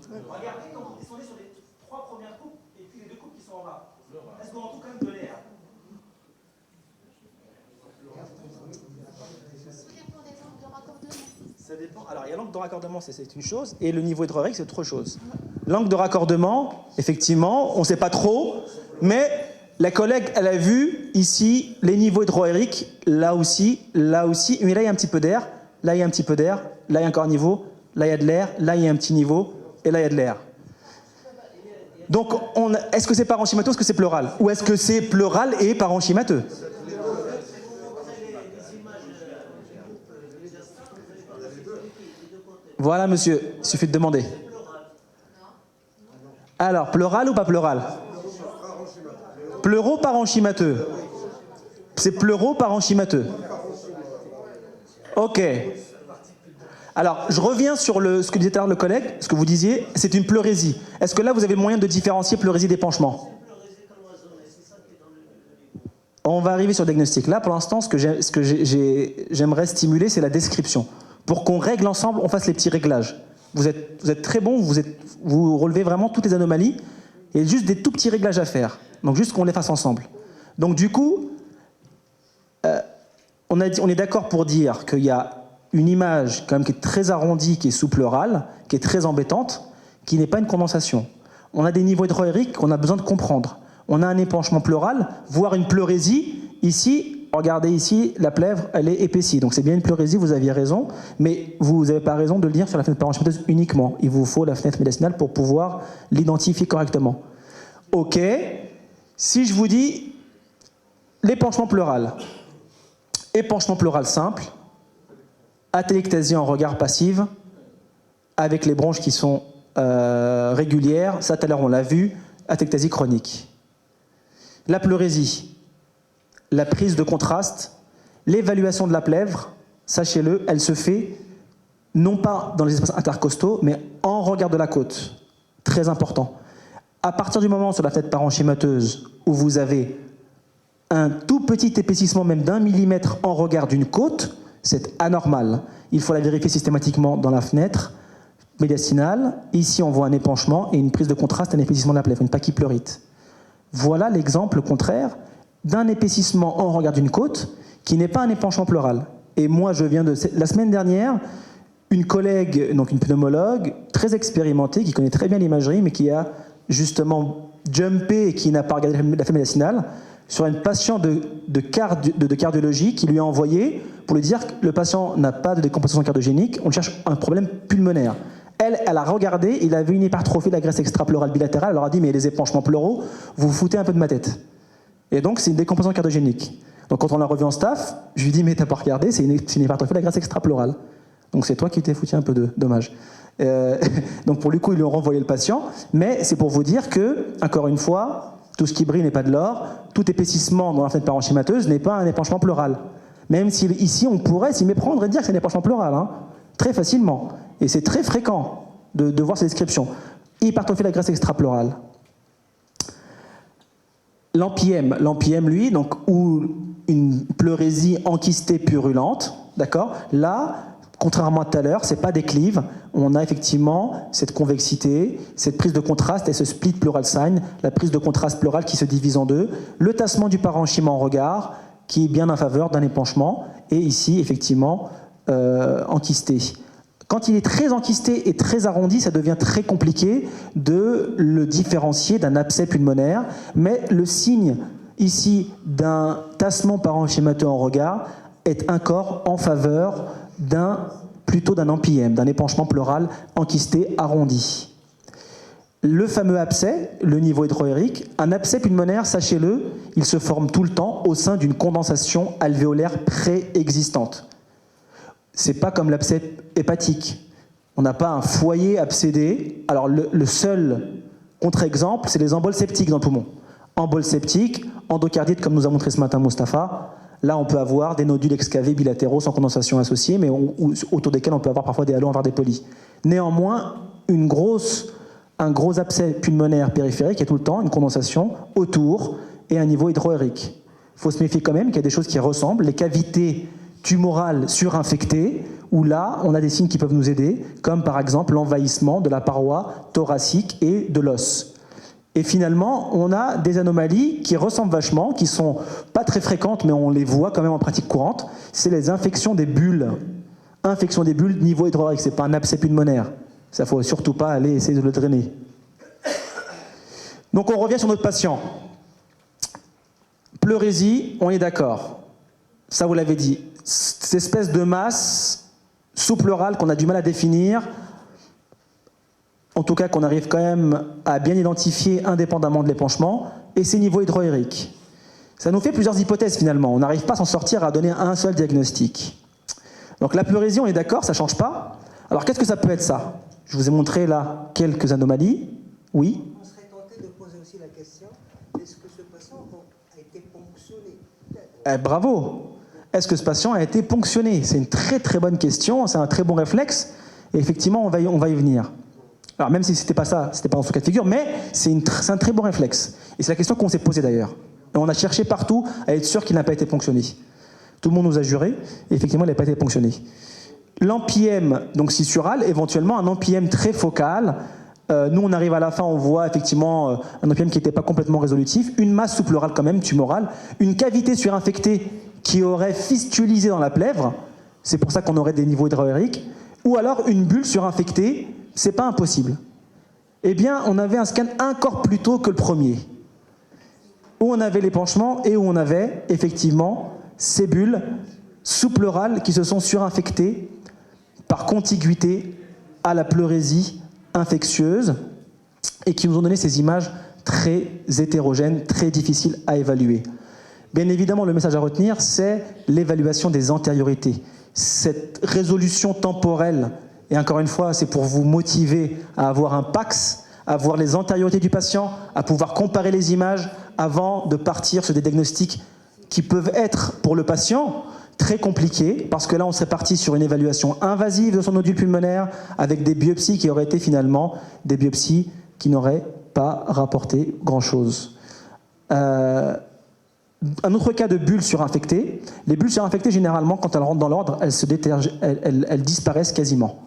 Regardez quand vous descendez sur les 3 premières coupes et puis les 2 coupes qui sont en bas. Est-ce qu'on retrouve quand même de l'air? Ça dépend. Alors, il y a l'angle de raccordement, c'est une chose, et le niveau hydrorique, c'est autre chose. L'angle de raccordement, effectivement, on ne sait pas trop, mais la collègue, elle a vu ici les niveaux hydroaériques, là aussi, mais là, il y a un petit peu d'air, là, il y a un petit peu d'air, là, il y a encore un niveau, là, il y a de l'air, là, il y a un petit niveau, et là, il y a de l'air. Donc, est-ce que c'est parenchymateux ou est-ce que c'est pleural? Ou est-ce que c'est pleural et parenchymateux? Voilà, monsieur, il suffit de demander. Alors, pleural ou pas pleural? Pleuro-parenchymateux. C'est pleuro-parenchymateux. Ok. Alors, je reviens sur ce que disait tout à l'heure le collègue, ce que vous disiez, c'est une pleurésie. Est-ce que là, vous avez moyen de différencier pleurésie d'épanchement? On va arriver sur le diagnostic. Là, pour l'instant, ce que j'aimerais stimuler, c'est la description. Pour qu'on règle ensemble, on fasse les petits réglages. Vous êtes très bon, vous relevez vraiment toutes les anomalies, et juste des tout petits réglages à faire. Donc, juste qu'on les fasse ensemble. Donc, du coup, on est d'accord pour dire qu'il y a une image quand même qui est très arrondie, qui est sous-pleurale, qui est très embêtante, qui n'est pas une condensation. On a des niveaux hydroaériques qu'on a besoin de comprendre. On a un épanchement pleural, voire une pleurésie. Ici, regardez ici, la plèvre, elle est épaissie. Donc c'est bien une pleurésie, vous aviez raison, mais vous n'avez pas raison de le dire sur la fenêtre parenchymateuse uniquement. Il vous faut la fenêtre médiastinale pour pouvoir l'identifier correctement. Ok, si je vous dis l'épanchement pleural. Épanchement pleural simple, atélectasie en regard passive, avec les bronches qui sont régulières, ça tout à l'heure on l'a vu, atélectasie chronique. La pleurésie, la prise de contraste, l'évaluation de la plèvre, sachez-le, elle se fait non pas dans les espaces intercostaux, mais en regard de la côte. Très important. À partir du moment sur la fenêtre parenchymateuse où vous avez un tout petit épaississement, même d'1 millimètre en regard d'une côte, c'est anormal. Il faut la vérifier systématiquement dans la fenêtre médiastinale. Ici, on voit un épanchement et une prise de contraste, un épaississement de la plèvre, une pachypleurite. Voilà l'exemple contraire d'un épaississement en regard d'une côte qui n'est pas un épanchement pleural. Et moi, je viens de... La semaine dernière, une collègue, donc une pneumologue, très expérimentée, qui connaît très bien l'imagerie, mais qui a justement jumpé et qui n'a pas regardé la fenêtre médiastinale, sur une patiente de cardiologie qui lui a envoyé pour lui dire que le patient n'a pas de décompensation cardiogénique, on cherche un problème pulmonaire. Elle a regardé, il avait une hypertrophie de la graisse extrapleurale bilatérale, elle leur a dit mais les épanchements pleuraux, vous vous foutez un peu de ma tête. Et donc c'est une décompensation cardiogénique. Donc quand on l'a revu en staff, je lui dis mais t'as pas regardé, c'est une hypertrophie de la graisse extrapleurale. Donc c'est toi qui t'es foutu un peu de dommage. Donc pour le coup ils lui ont renvoyé le patient, mais c'est pour vous dire que, encore une fois, tout ce qui brille n'est pas de l'or, tout épaississement dans la fenêtre parenchymateuse n'est pas un épanchement pleural. Même si ici on pourrait s'y méprendre et dire que c'est un épanchement pleural, hein, très facilement. Et c'est très fréquent de voir ces descriptions. Hypertrophie de la graisse extrapleurale. L'empyème, lui, donc, ou une pleurésie enquistée purulente, d'accord? Là, contrairement à tout à l'heure, c'est pas déclive. On a effectivement cette convexité, cette prise de contraste et ce split pleural sign, la prise de contraste pleural qui se divise en deux, le tassement du parenchyme en regard, qui est bien en faveur d'un épanchement, et ici, effectivement, enquisté. Quand il est très enquisté et très arrondi, ça devient très compliqué de le différencier d'un abcès pulmonaire, mais le signe ici d'un tassement parenchymateux en regard est encore en faveur plutôt d'un empyème, d'un épanchement pleural enquisté arrondi. Le fameux abcès, le niveau hydroaérique, un abcès pulmonaire, sachez-le, il se forme tout le temps au sein d'une condensation alvéolaire préexistante. C'est pas comme l'abcès hépatique. On n'a pas un foyer abcédé. Alors le seul contre-exemple, c'est les emboles septiques dans le poumon. Emboles septiques, endocardite comme nous a montré ce matin Mustapha. Là, on peut avoir des nodules excavés bilatéraux sans condensation associée, mais autour desquels on peut avoir parfois des halos envers des polis. Néanmoins, un gros abcès pulmonaire périphérique, il y a tout le temps une condensation autour et un niveau hydroaérique. Il faut se méfier quand même qu'il y a des choses qui ressemblent. Les cavités tumorales surinfectées, où là, on a des signes qui peuvent nous aider, comme par exemple l'envahissement de la paroi thoracique et de l'os. Et finalement, on a des anomalies qui ressemblent vachement, qui sont pas très fréquentes, mais on les voit quand même en pratique courante. C'est les infections des bulles. Infection des bulles, niveau hydroaérique, c'est pas un abcès pulmonaire. Ça, faut surtout pas aller essayer de le drainer. Donc on revient sur notre patient. Pleurésie, on est d'accord. Ça, vous l'avez dit. Cette espèce de masse sous-pleurale qu'on a du mal à définir, en tout cas qu'on arrive quand même à bien identifier indépendamment de l'épanchement, et ses niveaux hydroaériques. Ça nous fait plusieurs hypothèses finalement. On n'arrive pas à s'en sortir à donner un seul diagnostic. Donc la pleurésie, on est d'accord, ça ne change pas. Alors qu'est-ce que ça peut être ça? Je vous ai montré là quelques anomalies. Oui. On serait tenté de poser aussi la question, est-ce que ce patient a été ponctionné? Bravo. Est-ce que ce patient a été ponctionné? C'est une très très bonne question, c'est un très bon réflexe. Et effectivement, on va y venir. Alors même si c'était pas ça, c'était pas dans ce cas de figure, mais c'est un très bon réflexe. Et c'est la question qu'on s'est posée d'ailleurs. Et on a cherché partout à être sûr qu'il n'a pas été ponctionné. Tout le monde nous a juré, et effectivement, il n'a pas été ponctionné. L'empyème, donc sissural, éventuellement un empyème très focal. Nous, on arrive à la fin, on voit effectivement un empyème qui n'était pas complètement résolutif, une masse sous-pleurale quand même, tumorale, une cavité surinfectée qui aurait fistulisé dans la plèvre, c'est pour ça qu'on aurait des niveaux hydroaériques, ou alors une bulle surinfectée, c'est pas impossible. Eh bien, on avait un scan encore plus tôt que le premier, où on avait l'épanchement et où on avait effectivement ces bulles sous-pleurales qui se sont surinfectées par contiguïté à la pleurésie infectieuse et qui nous ont donné ces images très hétérogènes, très difficiles à évaluer. Bien évidemment, le message à retenir, c'est l'évaluation des antériorités. Cette résolution temporelle, et encore une fois, c'est pour vous motiver à avoir un PAX, à voir les antériorités du patient, à pouvoir comparer les images avant de partir sur des diagnostics qui peuvent être, pour le patient, très compliqués, parce que là, on serait parti sur une évaluation invasive de son nodule pulmonaire, avec des biopsies qui auraient été finalement des biopsies qui n'auraient pas rapporté grand-chose. Un autre cas de bulles surinfectées. Les bulles surinfectées, généralement, quand elles rentrent dans l'ordre, elles disparaissent quasiment.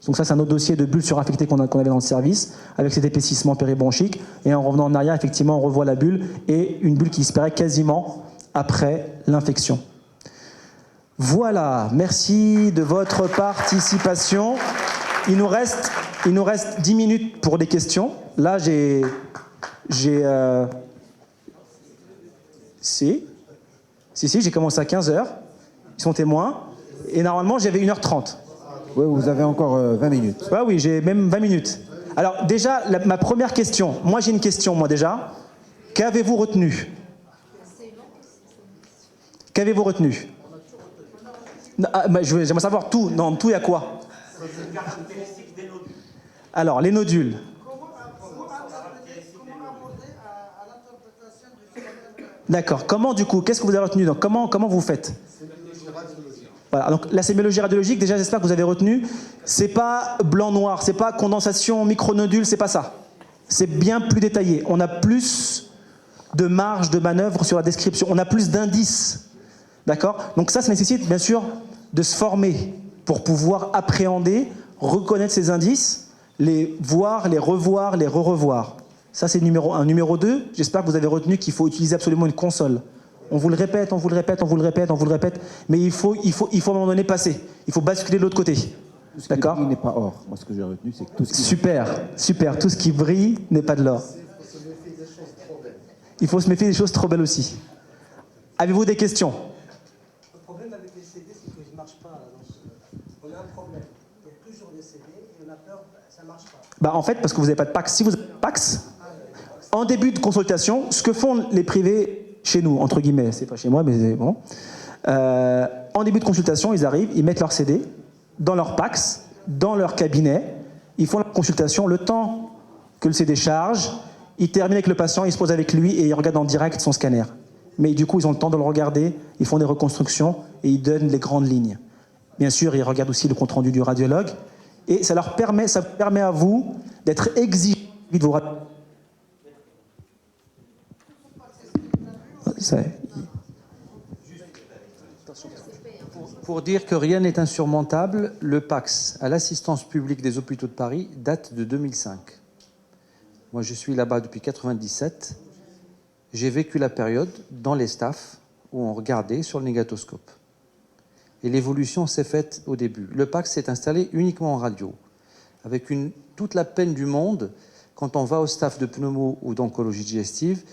Donc ça, c'est un autre dossier de bulles surinfectées qu'on avait dans le service, avec cet épaississement péribronchique. Et en revenant en arrière, effectivement, on revoit la bulle, et une bulle qui disparaît quasiment après l'infection. Voilà, merci de votre participation. Il nous reste 10 minutes pour des questions. Là, Si, j'ai commencé à 15h. Ils sont témoins. Et normalement, j'avais 1h30. Oui, vous avez encore 20 minutes. Ouais, oui, j'ai même 20 minutes. Alors, déjà, ma première question. Moi, j'ai une question, moi, déjà. Qu'avez-vous retenu? Qu'avez-vous retenu? J'aimerais savoir tout. Non, tout, il y a quoi? Alors, les nodules. D'accord. Comment, du coup? Qu'est-ce que vous avez retenu? Donc, comment vous faites? Voilà. Donc, la sémiologie radiologique, déjà, j'espère que vous avez retenu. C'est pas blanc-noir, c'est pas condensation, micronodule, c'est pas ça. C'est bien plus détaillé. On a plus de marge de manœuvre sur la description. On a plus d'indices. D'accord? Donc ça nécessite, bien sûr, de se former pour pouvoir appréhender, reconnaître ces indices, les voir, les revoir, les re-revoir. Ça, c'est numéro 1. Numéro 2, j'espère que vous avez retenu qu'il faut utiliser absolument une console. On vous le répète, on vous le répète, on vous le répète, on vous le répète, mais il faut à un moment donné passer. Il faut basculer de l'autre côté. D'accord ? Tout ce qui brille n'est pas or. Moi, ce que j'ai retenu, c'est que tout ce qui... Super. Tout ce qui brille n'est pas de l'or. Il faut se méfier des choses trop belles aussi. Avez-vous des questions ? Le problème avec les CD, c'est qu'ils ne marchent pas. On a un problème. Il y a toujours des CD et on a peur, ça ne marche pas. En fait, parce que vous n'avez pas de PAX. Si vous avez PAX, en début de consultation, ce que font les privés chez nous, entre guillemets, c'est pas chez moi, mais c'est bon. En début de consultation, ils arrivent, ils mettent leur CD dans leur PAX, dans leur cabinet, ils font la consultation, le temps que le CD charge, ils terminent avec le patient, ils se posent avec lui et ils regardent en direct son scanner. Mais du coup, ils ont le temps de le regarder, ils font des reconstructions et ils donnent les grandes lignes. Bien sûr, ils regardent aussi le compte-rendu du radiologue et ça permet à vous d'être exigeant de vos radiologues. Pour dire que rien n'est insurmontable, le PAX à l'assistance publique des hôpitaux de Paris date de 2005. Moi, je suis là-bas depuis 1997. J'ai vécu la période dans les staffs où on regardait sur le négatoscope. Et l'évolution s'est faite au début. Le PAX s'est installé uniquement en radio, avec toute la peine du monde, quand on va au staff de pneumo ou d'oncologie digestive,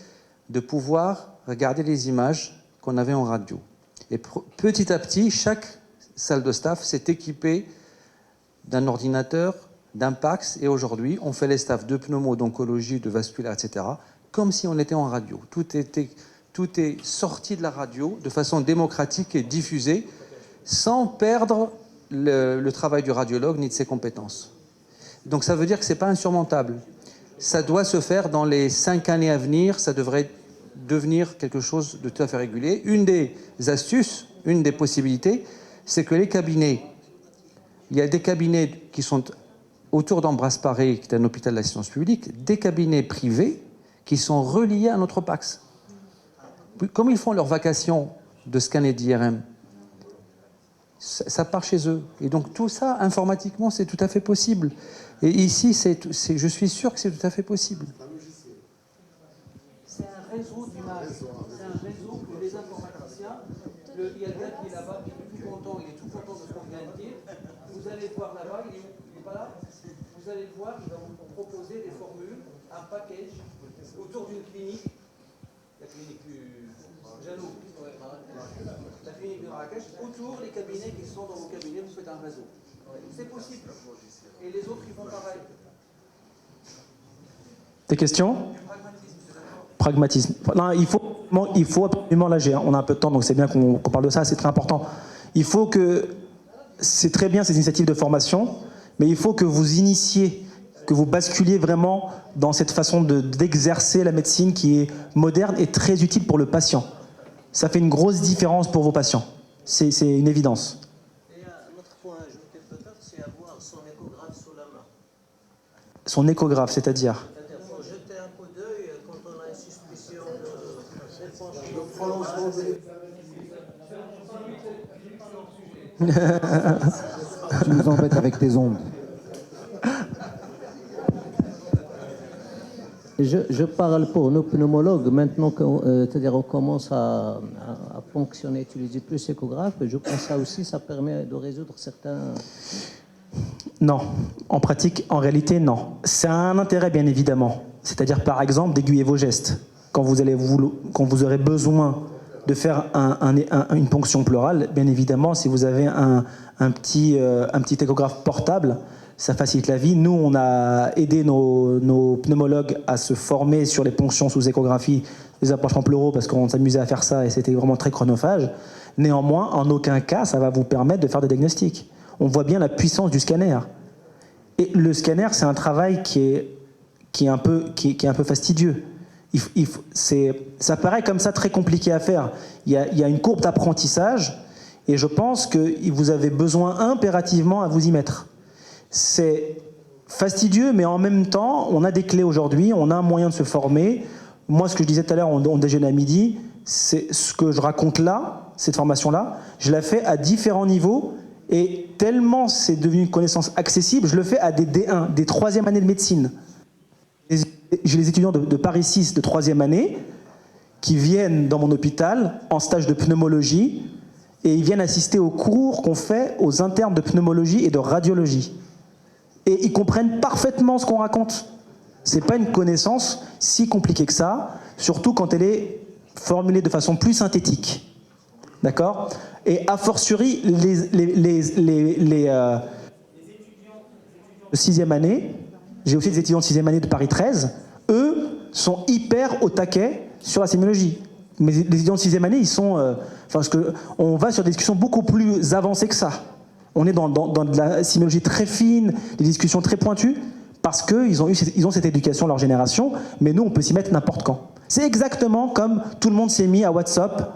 de pouvoir regarder les images qu'on avait en radio. Et petit à petit, chaque salle de staff s'est équipée d'un ordinateur d'un PACS, et aujourd'hui, on fait les staffs de pneumo, d'oncologie, de vasculaire, etc., comme si on était en radio. Tout est sorti de la radio de façon démocratique et diffusée, sans perdre le travail du radiologue ni de ses compétences. Donc ça veut dire que ce n'est pas insurmontable. Ça doit se faire dans les 5 années à venir, ça devrait devenir quelque chose de tout à fait régulier. Une des astuces, une des possibilités, c'est que les cabinets, il y a des cabinets qui sont autour d'Ambroise Paré, qui est un hôpital d'assistance publique, des cabinets privés qui sont reliés à notre PACS. Comme ils font leurs vacations de scanner d'IRM, ça part chez eux. Et donc tout ça, informatiquement, c'est tout à fait possible. Et ici, je suis sûr que c'est tout à fait possible. C'est un réseau d'images. C'est un réseau que les informaticiens, il y a le gars qui est là-bas, qui est tout content, il est tout content de ce qu'on vient de dire. Vous allez voir là-bas, il n'est pas là. Vous allez voir, il va vous proposer des formules, un package autour d'une clinique. La clinique du Jaloux, la clinique de Marrakech, autour les cabinets qui sont dans vos cabinets, vous faites un réseau. C'est possible. Et les autres, ils font pareil. Des questions? Pragmatisme. Non, il faut absolument l'agir. On a un peu de temps, donc c'est bien qu'on parle de ça, c'est très important. Il faut que... C'est très bien ces initiatives de formation, mais il faut que vous initiez, que vous basculiez vraiment dans cette façon d'exercer la médecine qui est moderne et très utile pour le patient. Ça fait une grosse différence pour vos patients. C'est une évidence. Et un autre point à ajouter peut-être, c'est avoir son échographe sous la main. Son échographe, c'est-à-dire? C'est-à-dire faut jeter un coup d'œil quand on a une suspicion de prolongement de... Tu nous embêtes avec tes ondes. Je parle pour nos pneumologues. Maintenant c'est-à-dire on commence à fonctionner, utiliser plus l'échographe, je pense que ça aussi, ça permet de résoudre certains... Non. En pratique, en réalité, non. C'est un intérêt, bien évidemment. C'est-à-dire, par exemple, d'aiguiller vos gestes. Quand vous aurez besoin de faire une ponction pleurale, bien évidemment, si vous avez un petit échographe portable, ça facilite la vie. Nous, on a aidé nos pneumologues à se former sur les ponctions sous échographie, les approchements pleuraux, parce qu'on s'amusait à faire ça et c'était vraiment très chronophage. Néanmoins, en aucun cas, ça va vous permettre de faire des diagnostics. On voit bien la puissance du scanner. Et le scanner, c'est un travail qui est un peu fastidieux. Ça paraît comme ça très compliqué à faire. Il y a une courbe d'apprentissage et je pense que vous avez besoin impérativement à vous y mettre. C'est fastidieux, mais en même temps, on a des clés aujourd'hui, on a un moyen de se former. Moi, ce que je disais tout à l'heure, on déjeune à midi, c'est ce que je raconte là, cette formation-là, je la fais à différents niveaux et tellement c'est devenu une connaissance accessible, je le fais à des D1, des 3e années de médecine. J'ai les étudiants de Paris 6 de 3e année qui viennent dans mon hôpital en stage de pneumologie et ils viennent assister aux cours qu'on fait aux internes de pneumologie et de radiologie. Et ils comprennent parfaitement ce qu'on raconte. C'est pas une connaissance si compliquée que ça, surtout quand elle est formulée de façon plus synthétique. D'accord? Et a fortiori, les étudiants de 6e année, j'ai aussi des étudiants de 6e année de Paris 13, eux sont hyper au taquet sur la sémiologie. Mais les étudiants de 6e année, ils sont... on va sur des discussions beaucoup plus avancées que ça. On est dans de la sémiologie très fine, des discussions très pointues, parce qu'ils ont cette éducation de leur génération, mais nous, on peut s'y mettre n'importe quand. C'est exactement comme tout le monde s'est mis à WhatsApp,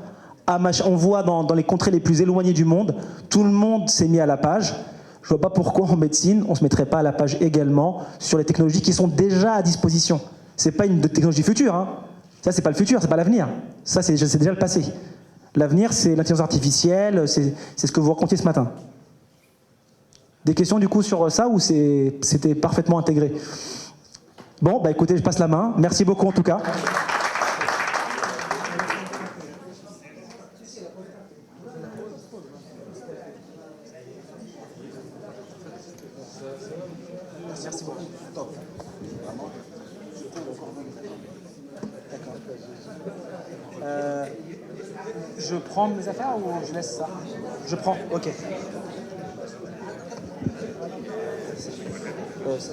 on voit dans les contrées les plus éloignées du monde, tout le monde s'est mis à la page. Je vois pas pourquoi en médecine, on ne se mettrait pas à la page également sur les technologies qui sont déjà à disposition. C'est pas une technologie future, hein. Ça, c'est pas le futur, c'est pas l'avenir. Ça, c'est déjà le passé. L'avenir, c'est l'intelligence artificielle, c'est ce que vous racontiez ce matin. Des questions du coup sur ça ou c'était parfaitement intégré? Bon, bah écoutez, je passe la main. Merci beaucoup en tout cas. Merci beaucoup. Je prends mes affaires ou je laisse ça? Je prends, ok. ça.